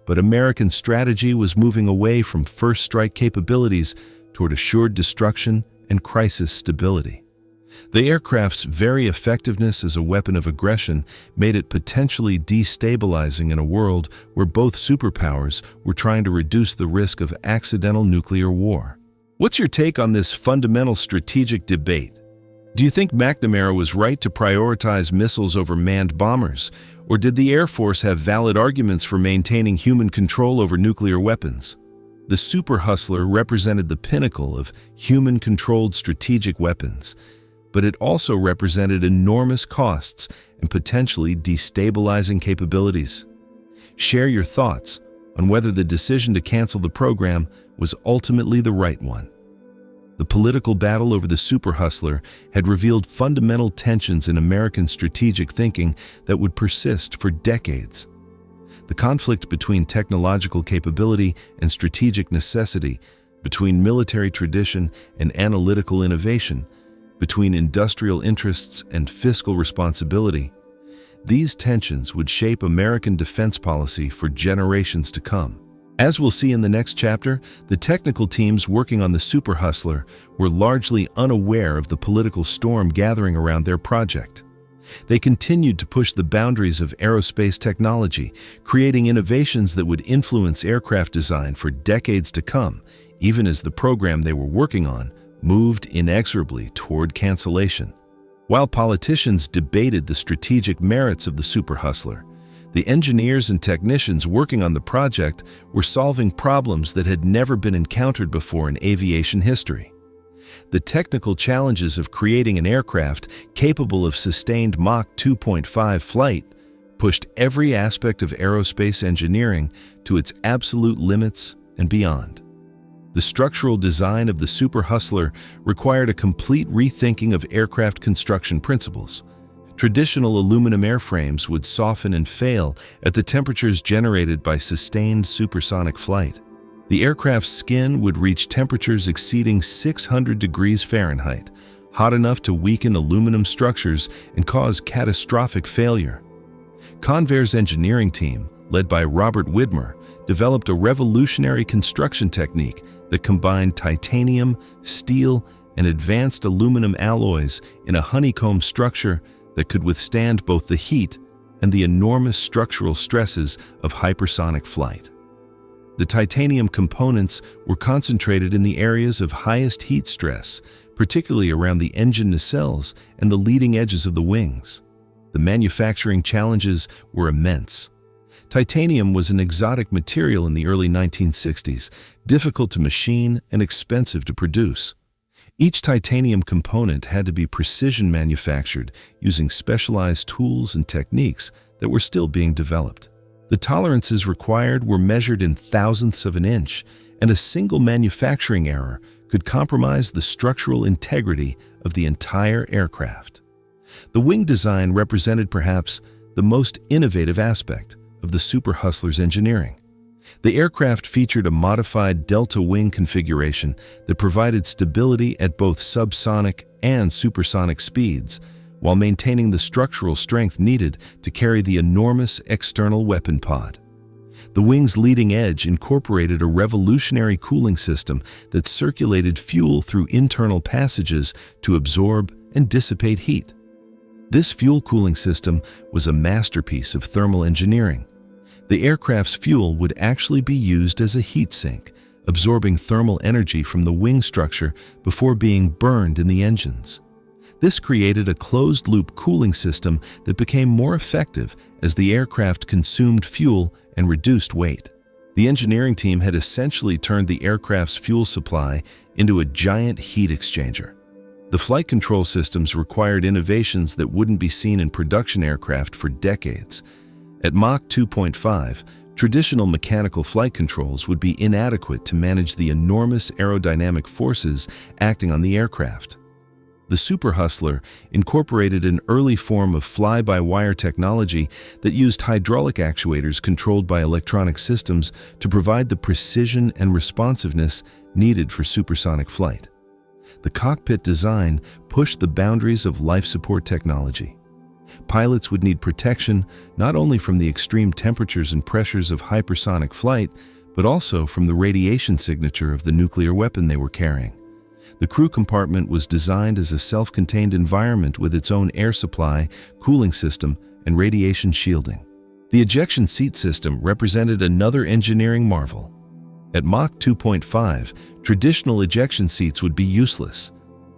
but American strategy was moving away from first strike capabilities toward assured destruction and crisis stability. The aircraft's very effectiveness as a weapon of aggression made it potentially destabilizing in a world where both superpowers were trying to reduce the risk of accidental nuclear war. What's your take on this fundamental strategic debate? Do you think McNamara was right to prioritize missiles over manned bombers, or did the Air Force have valid arguments for maintaining human control over nuclear weapons? The Super Hustler represented the pinnacle of human-controlled strategic weapons, but it also represented enormous costs and potentially destabilizing capabilities. Share your thoughts on whether the decision to cancel the program was ultimately the right one. The political battle over the Super Hustler had revealed fundamental tensions in American strategic thinking that would persist for decades. The conflict between technological capability and strategic necessity, between military tradition and analytical innovation, between industrial interests and fiscal responsibility, these tensions would shape American defense policy for generations to come. As we'll see in the next chapter, the technical teams working on the Super Hustler were largely unaware of the political storm gathering around their project. They continued to push the boundaries of aerospace technology, creating innovations that would influence aircraft design for decades to come, even as the program they were working on moved inexorably toward cancellation. While politicians debated the strategic merits of the Super Hustler, the engineers and technicians working on the project were solving problems that had never been encountered before in aviation history. The technical challenges of creating an aircraft capable of sustained Mach 2.5 flight pushed every aspect of aerospace engineering to its absolute limits and beyond. The structural design of the Super Hustler required a complete rethinking of aircraft construction principles. Traditional aluminum airframes would soften and fail at the temperatures generated by sustained supersonic flight. The aircraft's skin would reach temperatures exceeding 600 degrees Fahrenheit, hot enough to weaken aluminum structures and cause catastrophic failure. Convair's engineering team, led by Robert Widmer, developed a revolutionary construction technique that combined titanium, steel, and advanced aluminum alloys in a honeycomb structure that could withstand both the heat and the enormous structural stresses of hypersonic flight. The titanium components were concentrated in the areas of highest heat stress, particularly around the engine nacelles and the leading edges of the wings. The manufacturing challenges were immense. Titanium was an exotic material in the early 1960s, difficult to machine and expensive to produce. Each titanium component had to be precision manufactured using specialized tools and techniques that were still being developed. The tolerances required were measured in thousandths of an inch, and a single manufacturing error could compromise the structural integrity of the entire aircraft. The wing design represented perhaps the most innovative aspect of the Super Hustler's engineering. The aircraft featured a modified delta wing configuration that provided stability at both subsonic and supersonic speeds, while maintaining the structural strength needed to carry the enormous external weapon pod. The wing's leading edge incorporated a revolutionary cooling system that circulated fuel through internal passages to absorb and dissipate heat. This fuel cooling system was a masterpiece of thermal engineering. The aircraft's fuel would actually be used as a heat sink, absorbing thermal energy from the wing structure before being burned in the engines. This created a closed-loop cooling system that became more effective as the aircraft consumed fuel and reduced weight. The engineering team had essentially turned the aircraft's fuel supply into a giant heat exchanger. The flight control systems required innovations that wouldn't be seen in production aircraft for decades. At Mach 2.5, Traditional mechanical flight controls would be inadequate to manage the enormous aerodynamic forces acting on the aircraft. The Super Hustler incorporated an early form of fly-by-wire technology that used hydraulic actuators controlled by electronic systems to provide the precision and responsiveness needed for supersonic flight. The cockpit design pushed the boundaries of life support technology. Pilots would need protection not only from the extreme temperatures and pressures of hypersonic flight, but also from the radiation signature of the nuclear weapon they were carrying. The crew compartment was designed as a self-contained environment with its own air supply, cooling system, and radiation shielding. The ejection seat system represented another engineering marvel. At Mach 2.5, traditional ejection seats would be useless.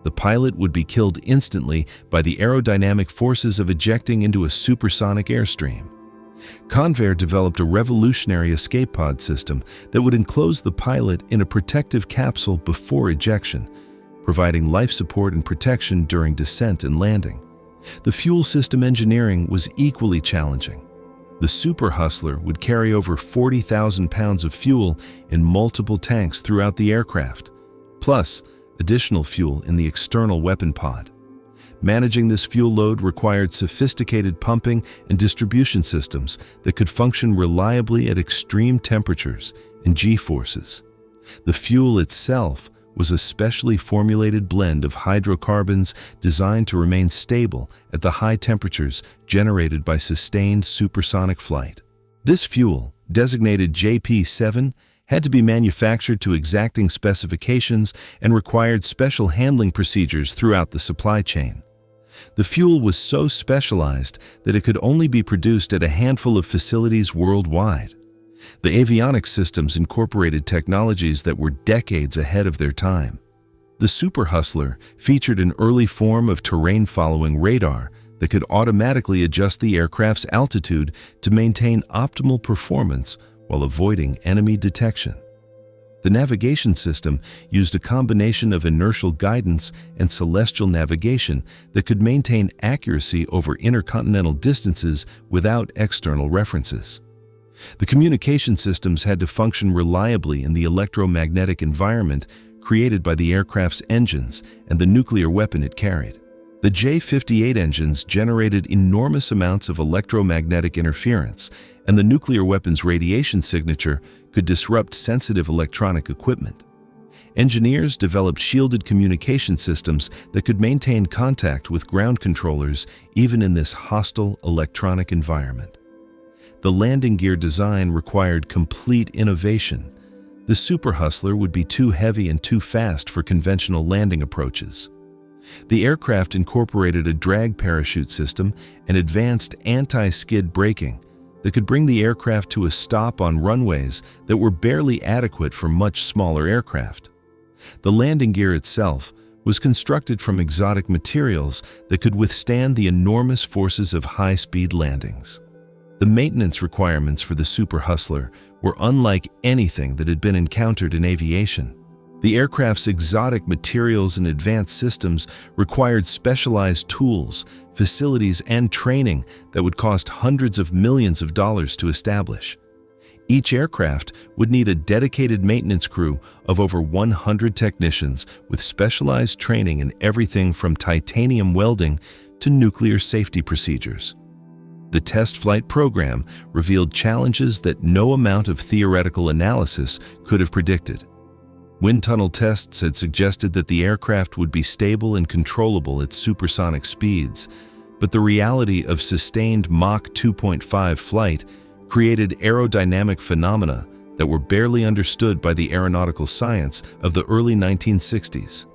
The pilot would be killed instantly by the aerodynamic forces of ejecting into a supersonic airstream. Convair developed a revolutionary escape pod system that would enclose the pilot in a protective capsule before ejection, providing life support and protection during descent and landing. The fuel system engineering was equally challenging. The Super Hustler would carry over 40,000 pounds of fuel in multiple tanks throughout the aircraft, plus additional fuel in the external weapon pod. Managing this fuel load required sophisticated pumping and distribution systems that could function reliably at extreme temperatures and G-forces. The fuel itself was a specially formulated blend of hydrocarbons designed to remain stable at the high temperatures generated by sustained supersonic flight. This fuel, designated JP-7, had to be manufactured to exacting specifications and required special handling procedures throughout the supply chain. The fuel was so specialized that it could only be produced at a handful of facilities worldwide. The avionics systems incorporated technologies that were decades ahead of their time. The Super Hustler featured an early form of terrain-following radar that could automatically adjust the aircraft's altitude to maintain optimal performance while avoiding enemy detection. The navigation system used a combination of inertial guidance and celestial navigation that could maintain accuracy over intercontinental distances without external references. The communication systems had to function reliably in the electromagnetic environment created by the aircraft's engines and the nuclear weapon it carried. The J-58 engines generated enormous amounts of electromagnetic interference, and the nuclear weapon's radiation signature could disrupt sensitive electronic equipment. Engineers developed shielded communication systems that could maintain contact with ground controllers even in this hostile electronic environment. The landing gear design required complete innovation. The Super Hustler would be too heavy and too fast for conventional landing approaches. The aircraft incorporated a drag parachute system and advanced anti-skid braking that could bring the aircraft to a stop on runways that were barely adequate for much smaller aircraft. The landing gear itself was constructed from exotic materials that could withstand the enormous forces of high-speed landings. The maintenance requirements for the Super Hustler were unlike anything that had been encountered in aviation. The aircraft's exotic materials and advanced systems required specialized tools, facilities, and training that would cost hundreds of millions of dollars to establish. Each aircraft would need a dedicated maintenance crew of over 100 technicians with specialized training in everything from titanium welding to nuclear safety procedures. The test flight program revealed challenges that no amount of theoretical analysis could have predicted. Wind tunnel tests had suggested that the aircraft would be stable and controllable at supersonic speeds, but the reality of sustained Mach 2.5 flight created aerodynamic phenomena that were barely understood by the aeronautical science of the early 1960s.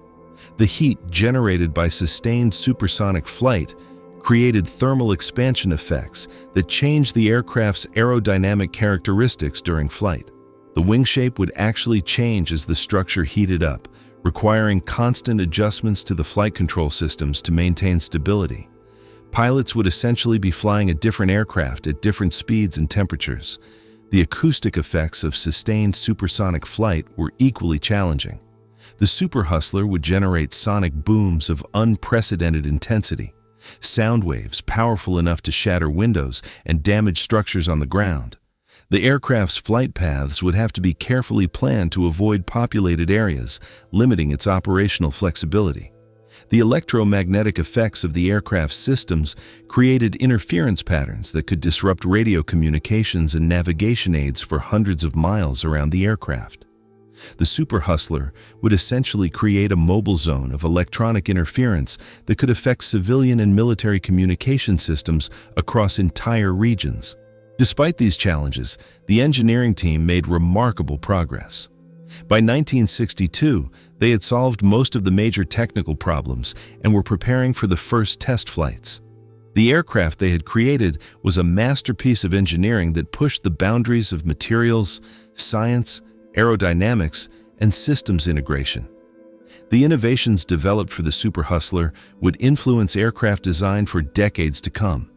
The heat generated by sustained supersonic flight created thermal expansion effects that changed the aircraft's aerodynamic characteristics during flight. The wing shape would actually change as the structure heated up, requiring constant adjustments to the flight control systems to maintain stability. Pilots would essentially be flying a different aircraft at different speeds and temperatures. The acoustic effects of sustained supersonic flight were equally challenging. The Super Hustler would generate sonic booms of unprecedented intensity, sound waves powerful enough to shatter windows and damage structures on the ground. The aircraft's flight paths would have to be carefully planned to avoid populated areas, limiting its operational flexibility. The electromagnetic effects of the aircraft's systems created interference patterns that could disrupt radio communications and navigation aids for hundreds of miles around the aircraft. The Super Hustler would essentially create a mobile zone of electronic interference that could affect civilian and military communication systems across entire regions. Despite these challenges, the engineering team made remarkable progress. By 1962, they had solved most of the major technical problems and were preparing for the first test flights. The aircraft they had created was a masterpiece of engineering that pushed the boundaries of materials, science, aerodynamics, and systems integration. The innovations developed for the Super Hustler would influence aircraft design for decades to come.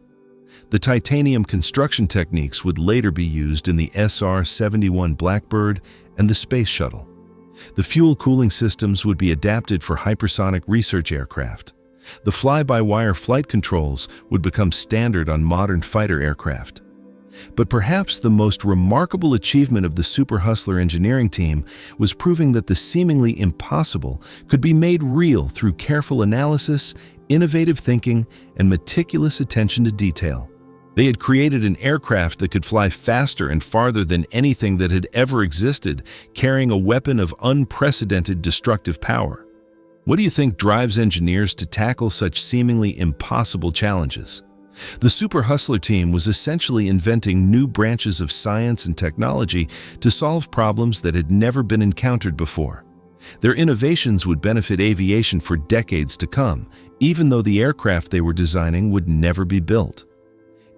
The titanium construction techniques would later be used in the SR-71 Blackbird and the Space Shuttle. The fuel cooling systems would be adapted for hypersonic research aircraft. The fly-by-wire flight controls would become standard on modern fighter aircraft. But perhaps the most remarkable achievement of the Super Hustler engineering team was proving that the seemingly impossible could be made real through careful analysis, innovative thinking, and meticulous attention to detail. They had created an aircraft that could fly faster and farther than anything that had ever existed, carrying a weapon of unprecedented destructive power. What do you think drives engineers to tackle such seemingly impossible challenges? The Super Hustler team was essentially inventing new branches of science and technology to solve problems that had never been encountered before. Their innovations would benefit aviation for decades to come, even though the aircraft they were designing would never be built.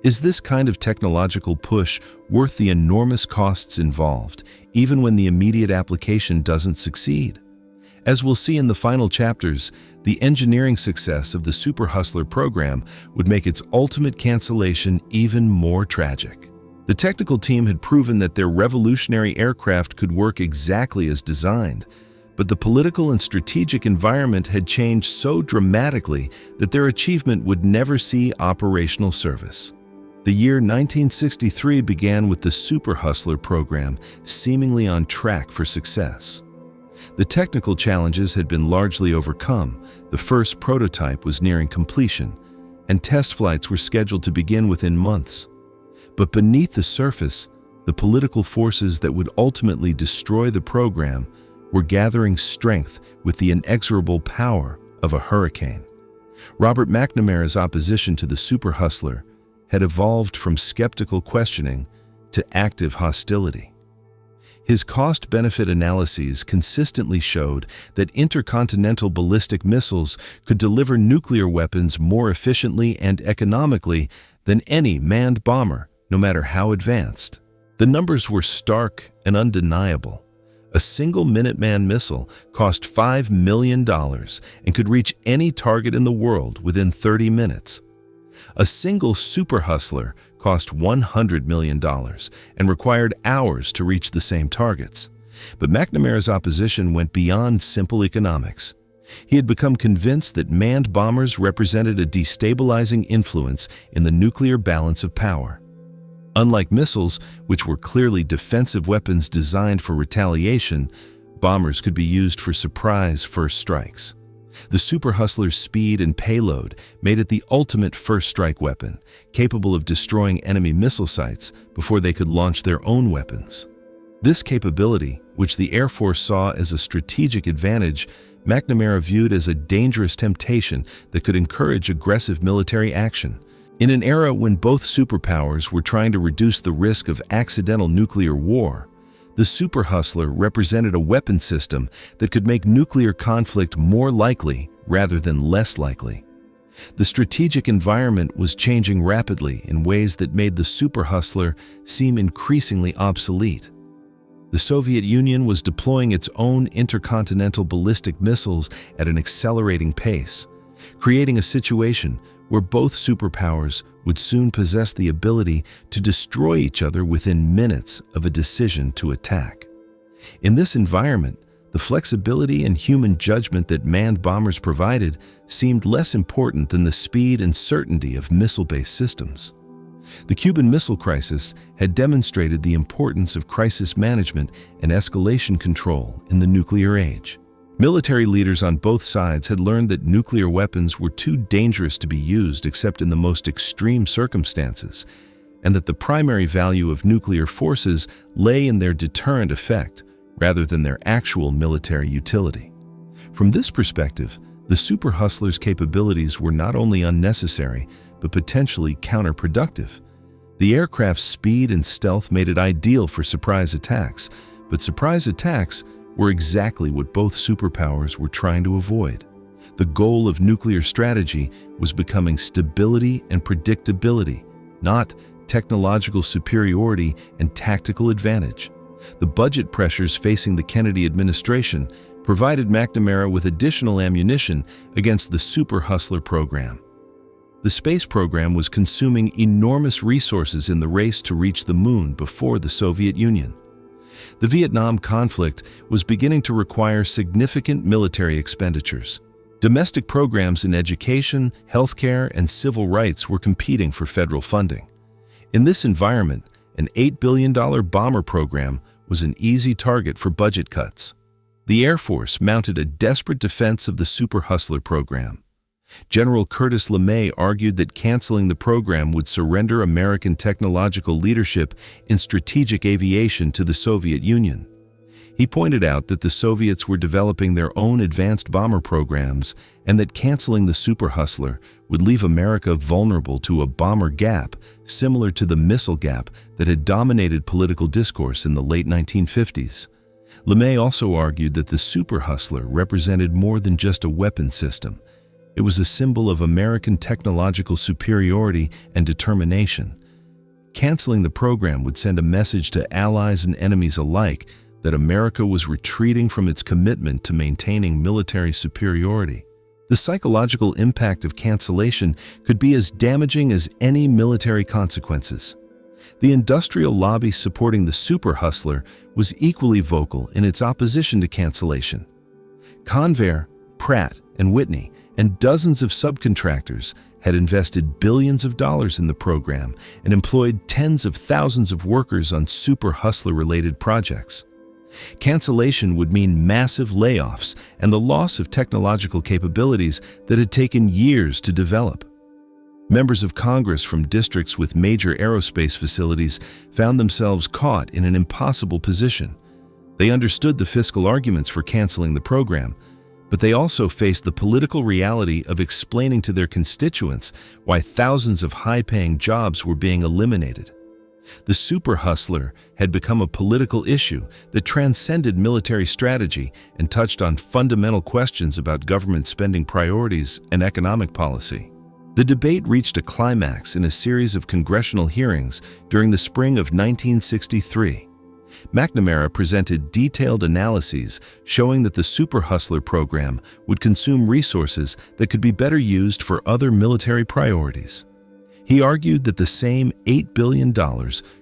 Is this kind of technological push worth the enormous costs involved, even when the immediate application doesn't succeed? As we'll see in the final chapters, the engineering success of the Super Hustler program would make its ultimate cancellation even more tragic. The technical team had proven that their revolutionary aircraft could work exactly as designed, but the political and strategic environment had changed so dramatically that their achievement would never see operational service. The year 1963 began with the Super Hustler program seemingly on track for success. The technical challenges had been largely overcome, the first prototype was nearing completion, and test flights were scheduled to begin within months. But beneath the surface, the political forces that would ultimately destroy the program were gathering strength with the inexorable power of a hurricane. Robert McNamara's opposition to the Super Hustler had evolved from skeptical questioning to active hostility. His cost-benefit analyses consistently showed that intercontinental ballistic missiles could deliver nuclear weapons more efficiently and economically than any manned bomber, no matter how advanced. The numbers were stark and undeniable. A single Minuteman missile cost $5 million and could reach any target in the world within 30 minutes. A single Super Hustler cost $100 million and required hours to reach the same targets. But McNamara's opposition went beyond simple economics. He had become convinced that manned bombers represented a destabilizing influence in the nuclear balance of power. Unlike missiles, which were clearly defensive weapons designed for retaliation, bombers could be used for surprise first strikes. The Super Hustler's speed and payload made it the ultimate first-strike weapon, capable of destroying enemy missile sites before they could launch their own weapons. This capability, which the Air Force saw as a strategic advantage, McNamara viewed as a dangerous temptation that could encourage aggressive military action. In an era when both superpowers were trying to reduce the risk of accidental nuclear war, the Super Hustler represented a weapon system that could make nuclear conflict more likely rather than less likely. The strategic environment was changing rapidly in ways that made the Super Hustler seem increasingly obsolete. The Soviet Union was deploying its own intercontinental ballistic missiles at an accelerating pace, creating a situation where both superpowers would soon possess the ability to destroy each other within minutes of a decision to attack. In this environment, the flexibility and human judgment that manned bombers provided seemed less important than the speed and certainty of missile-based systems. The Cuban Missile Crisis had demonstrated the importance of crisis management and escalation control in the nuclear age. Military leaders on both sides had learned that nuclear weapons were too dangerous to be used except in the most extreme circumstances, and that the primary value of nuclear forces lay in their deterrent effect rather than their actual military utility. From this perspective, the Super Hustler's capabilities were not only unnecessary, but potentially counterproductive. The aircraft's speed and stealth made it ideal for surprise attacks, but surprise attacks were exactly what both superpowers were trying to avoid. The goal of nuclear strategy was becoming stability and predictability, not technological superiority and tactical advantage. The budget pressures facing the Kennedy administration provided McNamara with additional ammunition against the Super Hustler program. The space program was consuming enormous resources in the race to reach the moon before the Soviet Union. The Vietnam conflict was beginning to require significant military expenditures. Domestic programs in education, healthcare, and civil rights were competing for federal funding. In this environment, an $8 billion bomber program was an easy target for budget cuts. The Air Force mounted a desperate defense of the Super Hustler program. General Curtis LeMay argued that canceling the program would surrender American technological leadership in strategic aviation to the Soviet Union. He pointed out that the Soviets were developing their own advanced bomber programs and that canceling the Super Hustler would leave America vulnerable to a bomber gap similar to the missile gap that had dominated political discourse in the late 1950s. LeMay also argued that the Super Hustler represented more than just a weapon system. It was a symbol of American technological superiority and determination. Canceling the program would send a message to allies and enemies alike that America was retreating from its commitment to maintaining military superiority. The psychological impact of cancellation could be as damaging as any military consequences. The industrial lobby supporting the Super Hustler was equally vocal in its opposition to cancellation. Convair, Pratt Whitney, and dozens of subcontractors had invested billions of dollars in the program and employed tens of thousands of workers on Super Hustler-related projects. Cancellation would mean massive layoffs and the loss of technological capabilities that had taken years to develop. Members of Congress from districts with major aerospace facilities found themselves caught in an impossible position. They understood the fiscal arguments for canceling the program, but they also faced the political reality of explaining to their constituents why thousands of high-paying jobs were being eliminated. The Super Hustler had become a political issue that transcended military strategy and touched on fundamental questions about government spending priorities and economic policy. The debate reached a climax in a series of congressional hearings during the spring of 1963. McNamara presented detailed analyses showing that the Super Hustler program would consume resources that could be better used for other military priorities. He argued that the same $8 billion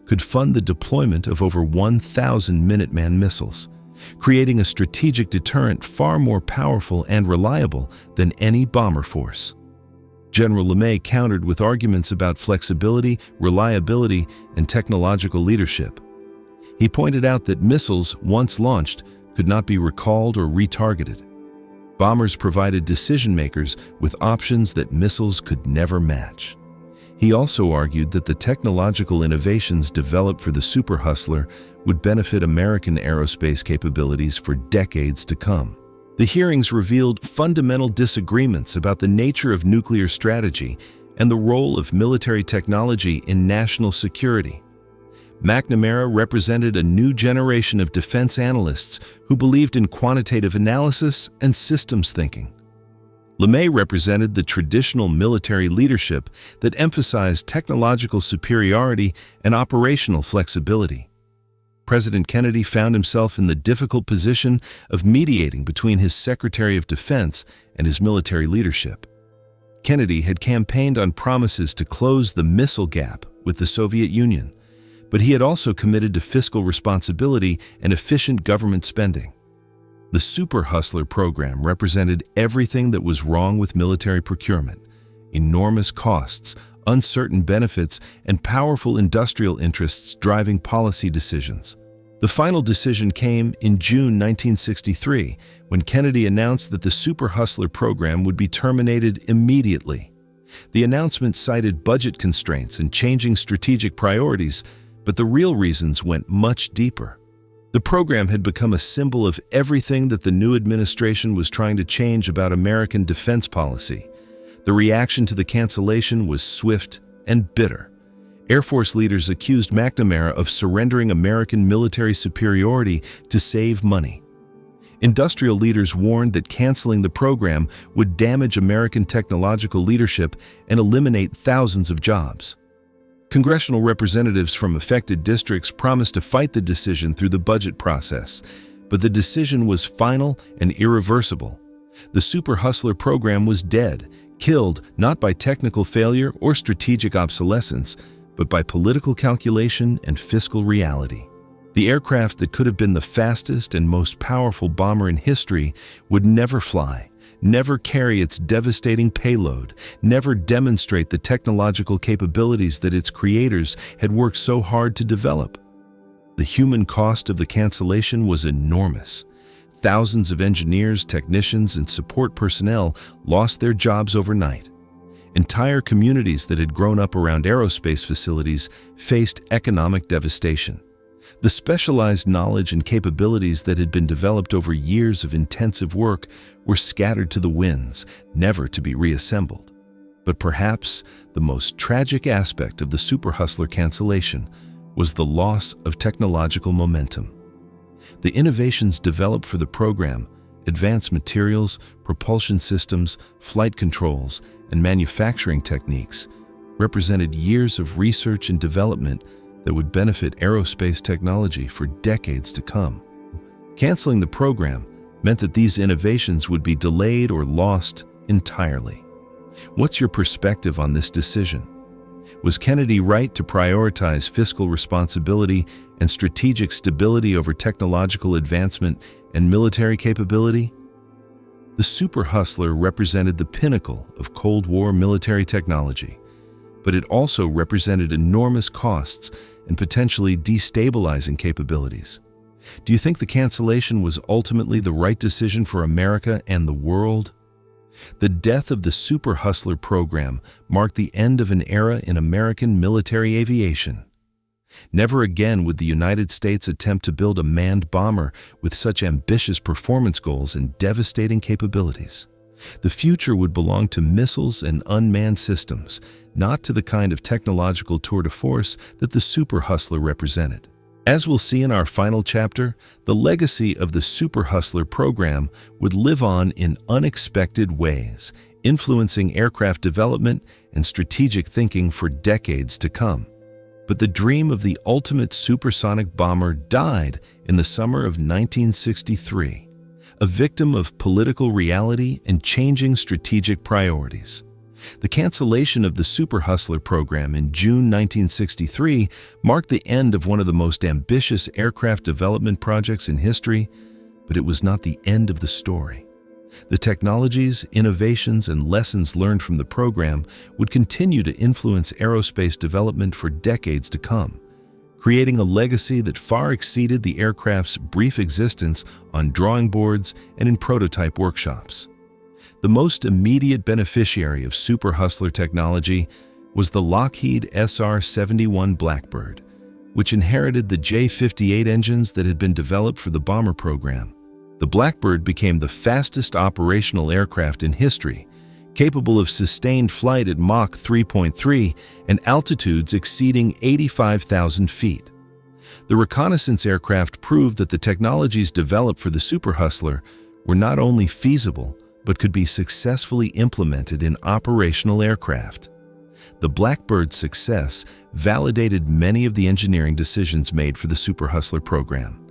could fund the deployment of over 1,000 Minuteman missiles, creating a strategic deterrent far more powerful and reliable than any bomber force. General LeMay countered with arguments about flexibility, reliability, and technological leadership. He pointed out that missiles, once launched, could not be recalled or retargeted. Bombers provided decision-makers with options that missiles could never match. He also argued that the technological innovations developed for the Super Hustler would benefit American aerospace capabilities for decades to come. The hearings revealed fundamental disagreements about the nature of nuclear strategy and the role of military technology in national security. McNamara represented a new generation of defense analysts who believed in quantitative analysis and systems thinking. LeMay represented the traditional military leadership that emphasized technological superiority and operational flexibility. President Kennedy found himself in the difficult position of mediating between his Secretary of Defense and his military leadership. Kennedy had campaigned on promises to close the missile gap with the Soviet Union, but he had also committed to fiscal responsibility and efficient government spending. The Super Hustler program represented everything that was wrong with military procurement. enormous costs, uncertain benefits, and powerful industrial interests driving policy decisions. The final decision came in June 1963, when Kennedy announced that the Super Hustler program would be terminated immediately. The announcement cited budget constraints and changing strategic priorities, but the real reasons went much deeper. The program had become a symbol of everything that the new administration was trying to change about American defense policy. The reaction to the cancellation was swift and bitter. Air Force leaders accused McNamara of surrendering American military superiority to save money. Industrial leaders warned that canceling the program would damage American technological leadership and eliminate thousands of jobs. Congressional representatives from affected districts promised to fight the decision through the budget process, but the decision was final and irreversible. The Super Hustler program was dead, killed not by technical failure or strategic obsolescence, but by political calculation and fiscal reality. The aircraft that could have been the fastest and most powerful bomber in history would never fly, never carry its devastating payload, never demonstrate the technological capabilities that its creators had worked so hard to develop. The human cost of the cancellation was enormous. Thousands of engineers, technicians, and support personnel lost their jobs overnight. Entire communities that had grown up around aerospace facilities faced economic devastation. The specialized knowledge and capabilities that had been developed over years of intensive work were scattered to the winds, never to be reassembled. But perhaps the most tragic aspect of the Super Hustler cancellation was the loss of technological momentum. The innovations developed for the program, advanced materials, propulsion systems, flight controls, and manufacturing techniques, represented years of research and development that would benefit aerospace technology for decades to come. Canceling the program meant that these innovations would be delayed or lost entirely. What's your perspective on this decision? Was Kennedy right to prioritize fiscal responsibility and strategic stability over technological advancement and military capability? The Super Hustler represented the pinnacle of Cold War military technology, but it also represented enormous costs and potentially destabilizing capabilities. Do you think the cancellation was ultimately the right decision for America and the world? The death of the Super Hustler program marked the end of an era in American military aviation. Never again would the United States attempt to build a manned bomber with such ambitious performance goals and devastating capabilities. The future would belong to missiles and unmanned systems, not to the kind of technological tour de force that the Super Hustler represented. As we'll see in our final chapter, the legacy of the Super Hustler program would live on in unexpected ways, influencing aircraft development and strategic thinking for decades to come. But the dream of the ultimate supersonic bomber died in the summer of 1963, a victim of political reality and changing strategic priorities. The cancellation of the Super Hustler program in June 1963 marked the end of one of the most ambitious aircraft development projects in history, but it was not the end of the story. The technologies, innovations, and lessons learned from the program would continue to influence aerospace development for decades to come, creating a legacy that far exceeded the aircraft's brief existence on drawing boards and in prototype workshops. The most immediate beneficiary of Super Hustler technology was the Lockheed SR-71 Blackbird, which inherited the J-58 engines that had been developed for the bomber program. The Blackbird became the fastest operational aircraft in history, capable of sustained flight at Mach 3.3 and altitudes exceeding 85,000 feet. The reconnaissance aircraft proved that the technologies developed for the Super Hustler were not only feasible, but could be successfully implemented in operational aircraft. The Blackbird's success validated many of the engineering decisions made for the Super Hustler program.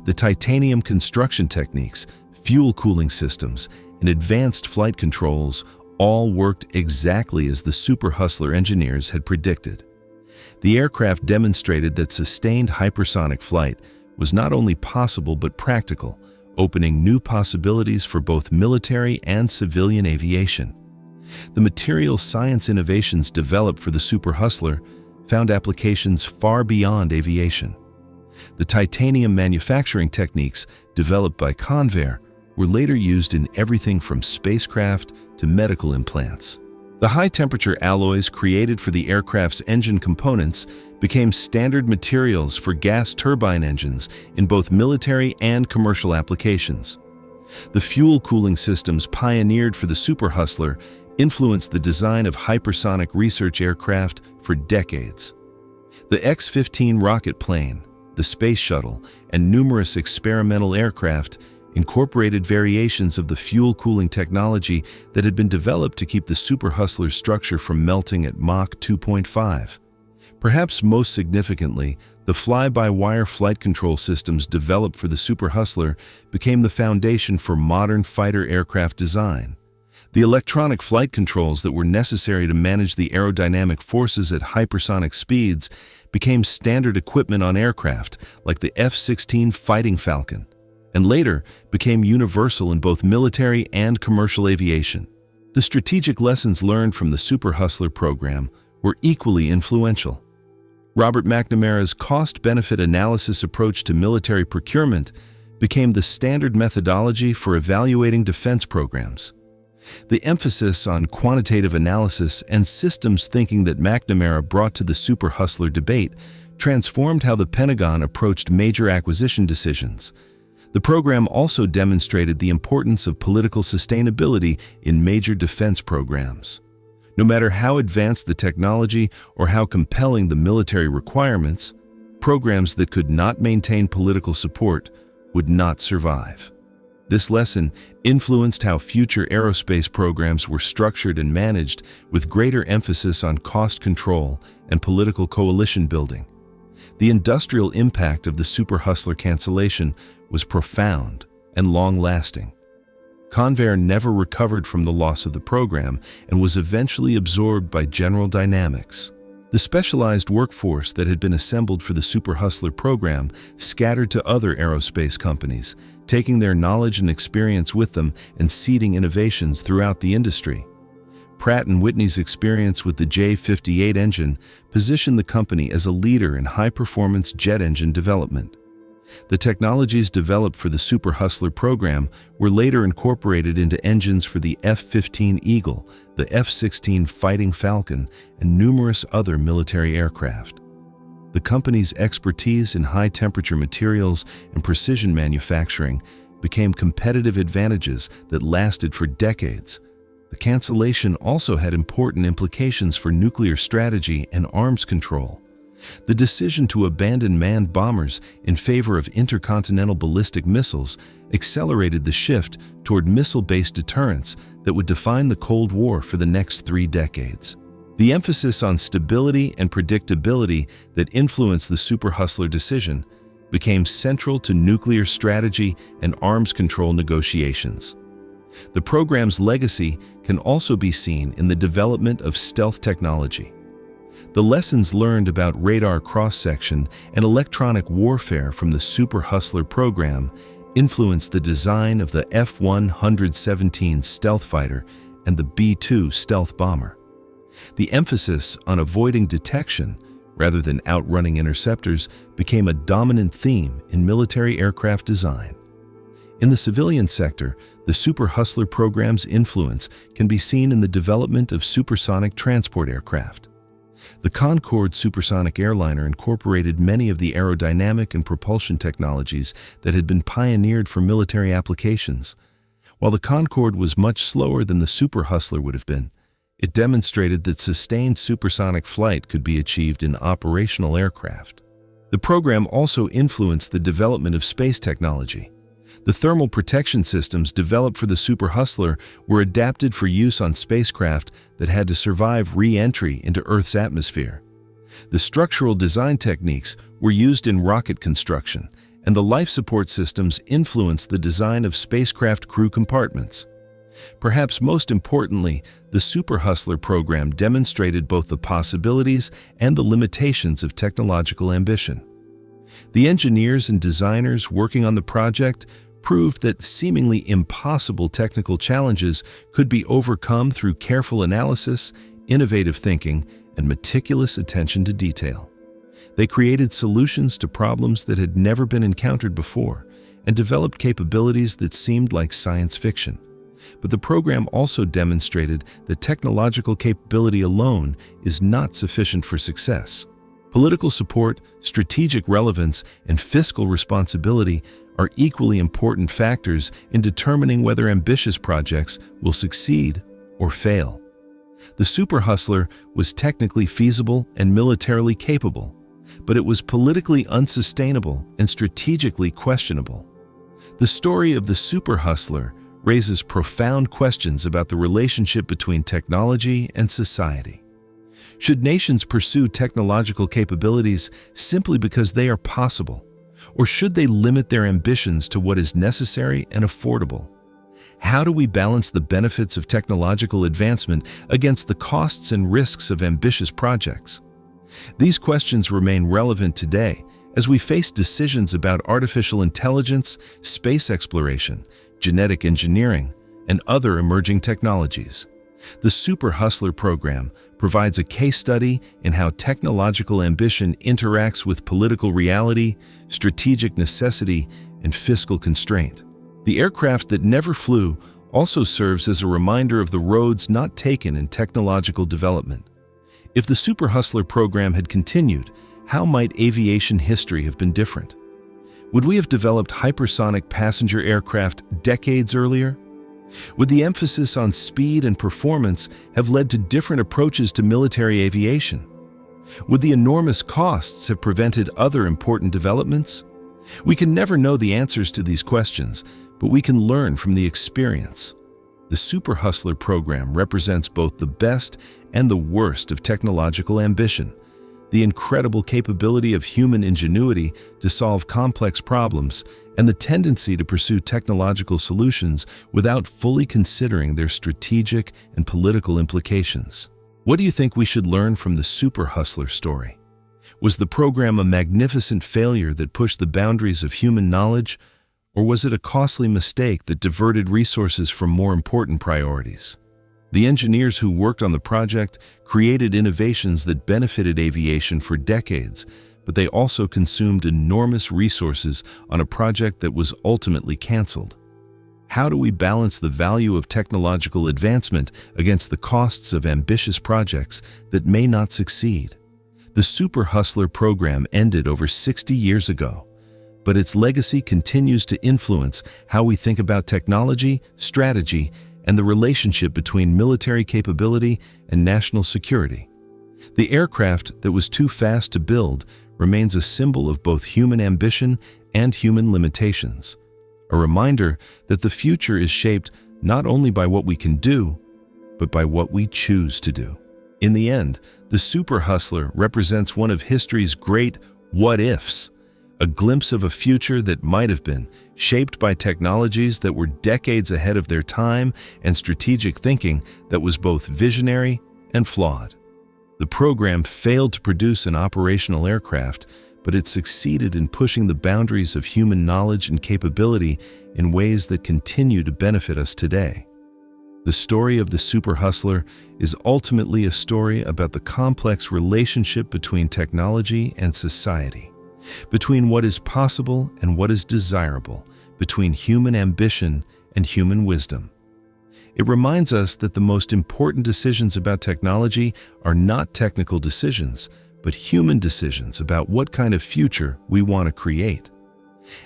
The titanium construction techniques, fuel cooling systems, and advanced flight controls all worked exactly as the Super Hustler engineers had predicted. The aircraft demonstrated that sustained hypersonic flight was not only possible but practical, opening new possibilities for both military and civilian aviation. The material science innovations developed for the Super Hustler found applications far beyond aviation. The titanium manufacturing techniques developed by Convair were later used in everything from spacecraft to medical implants. The high-temperature alloys created for the aircraft's engine components became standard materials for gas turbine engines in both military and commercial applications. The fuel cooling systems pioneered for the Super Hustler influenced the design of hypersonic research aircraft for decades. The X-15 rocket plane, the space shuttle, and numerous experimental aircraft incorporated variations of the fuel cooling technology that had been developed to keep the Super Hustler's structure from melting at Mach 2.5. Perhaps most significantly, the fly-by-wire flight control systems developed for the Super Hustler became the foundation for modern fighter aircraft design. The electronic flight controls that were necessary to manage the aerodynamic forces at hypersonic speeds became standard equipment on aircraft like the F-16 Fighting Falcon, and later became universal in both military and commercial aviation. The strategic lessons learned from the Super Hustler program were equally influential. Robert McNamara's cost-benefit analysis approach to military procurement became the standard methodology for evaluating defense programs. The emphasis on quantitative analysis and systems thinking that McNamara brought to the Super Hustler debate transformed how the Pentagon approached major acquisition decisions. The program also demonstrated the importance of political sustainability in major defense programs. No matter how advanced the technology or how compelling the military requirements, programs that could not maintain political support would not survive. This lesson influenced how future aerospace programs were structured and managed, with greater emphasis on cost control and political coalition building. The industrial impact of the Super Hustler cancellation was profound and long-lasting. Convair never recovered from the loss of the program and was eventually absorbed by General Dynamics. The specialized workforce that had been assembled for the Super Hustler program scattered to other aerospace companies, taking their knowledge and experience with them and seeding innovations throughout the industry. Pratt Whitney's experience with the J-58 engine positioned the company as a leader in high-performance jet engine development. The technologies developed for the Super Hustler program were later incorporated into engines for the F-15 Eagle, the F-16 Fighting Falcon, and numerous other military aircraft. The company's expertise in high-temperature materials and precision manufacturing became competitive advantages that lasted for decades. The cancellation also had important implications for nuclear strategy and arms control. The decision to abandon manned bombers in favor of intercontinental ballistic missiles accelerated the shift toward missile-based deterrence that would define the Cold War for the next 3 decades. The emphasis on stability and predictability that influenced the Super Hustler decision became central to nuclear strategy and arms control negotiations. The program's legacy can also be seen in the development of stealth technology. The lessons learned about radar cross-section and electronic warfare from the Super Hustler program influenced the design of the F-117 stealth fighter and the B-2 stealth bomber. The emphasis on avoiding detection rather than outrunning interceptors became a dominant theme in military aircraft design. In the civilian sector, the Super Hustler program's influence can be seen in the development of supersonic transport aircraft. The Concorde supersonic airliner incorporated many of the aerodynamic and propulsion technologies that had been pioneered for military applications. While the Concorde was much slower than the Super Hustler would have been, it demonstrated that sustained supersonic flight could be achieved in operational aircraft. The program also influenced the development of space technology. The thermal protection systems developed for the Super Hustler were adapted for use on spacecraft that had to survive re-entry into Earth's atmosphere. The structural design techniques were used in rocket construction, and the life support systems influenced the design of spacecraft crew compartments. Perhaps most importantly, the Super Hustler program demonstrated both the possibilities and the limitations of technological ambition. The engineers and designers working on the project proved that seemingly impossible technical challenges could be overcome through careful analysis, innovative thinking, and meticulous attention to detail. They created solutions to problems that had never been encountered before and developed capabilities that seemed like science fiction. But the program also demonstrated that technological capability alone is not sufficient for success. Political support, strategic relevance, and fiscal responsibility are equally important factors in determining whether ambitious projects will succeed or fail. The Super Hustler was technically feasible and militarily capable, but it was politically unsustainable and strategically questionable. The story of the Super Hustler raises profound questions about the relationship between technology and society. Should nations pursue technological capabilities simply because they are possible, or should they limit their ambitions to what is necessary and affordable? How do we balance the benefits of technological advancement against the costs and risks of ambitious projects? These questions remain relevant today as we face decisions about artificial intelligence, space exploration, genetic engineering, and other emerging technologies. The Super Hustler program provides a case study in how technological ambition interacts with political reality, strategic necessity, and fiscal constraint. The aircraft that never flew also serves as a reminder of the roads not taken in technological development. If the Super Hustler program had continued, how might aviation history have been different? Would we have developed hypersonic passenger aircraft decades earlier? Would the emphasis on speed and performance have led to different approaches to military aviation? Would the enormous costs have prevented other important developments? We can never know the answers to these questions, but we can learn from the experience. The Super Hustler program represents both the best and the worst of technological ambition. The incredible capability of human ingenuity to solve complex problems, and the tendency to pursue technological solutions without fully considering their strategic and political implications. What do you think we should learn from the Super Hustler story? Was the program a magnificent failure that pushed the boundaries of human knowledge, or was it a costly mistake that diverted resources from more important priorities? The engineers who worked on the project created innovations that benefited aviation for decades, but they also consumed enormous resources on a project that was ultimately canceled. How do we balance the value of technological advancement against the costs of ambitious projects that may not succeed? The Super Hustler program ended over 60 years ago, but its legacy continues to influence how we think about technology, strategy, and the relationship between military capability and national security. The aircraft that was too fast to build remains a symbol of both human ambition and human limitations, a reminder that the future is shaped not only by what we can do, but by what we choose to do. In the end, the Super Hustler represents one of history's great what-ifs, a glimpse of a future that might have been, shaped by technologies that were decades ahead of their time and strategic thinking that was both visionary and flawed. The program failed to produce an operational aircraft, but it succeeded in pushing the boundaries of human knowledge and capability in ways that continue to benefit us today. The story of the Super Hustler is ultimately a story about the complex relationship between technology and society, between what is possible and what is desirable, between human ambition and human wisdom. It reminds us that the most important decisions about technology are not technical decisions, but human decisions about what kind of future we want to create.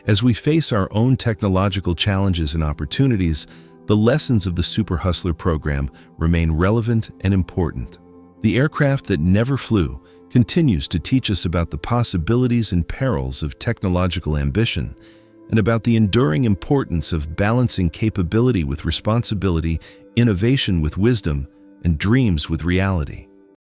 As we face our own technological challenges and opportunities, the lessons of the Super Hustler program remain relevant and important. The aircraft that never flew continues to teach us about the possibilities and perils of technological ambition and about the enduring importance of balancing capability with responsibility, innovation with wisdom, and dreams with reality.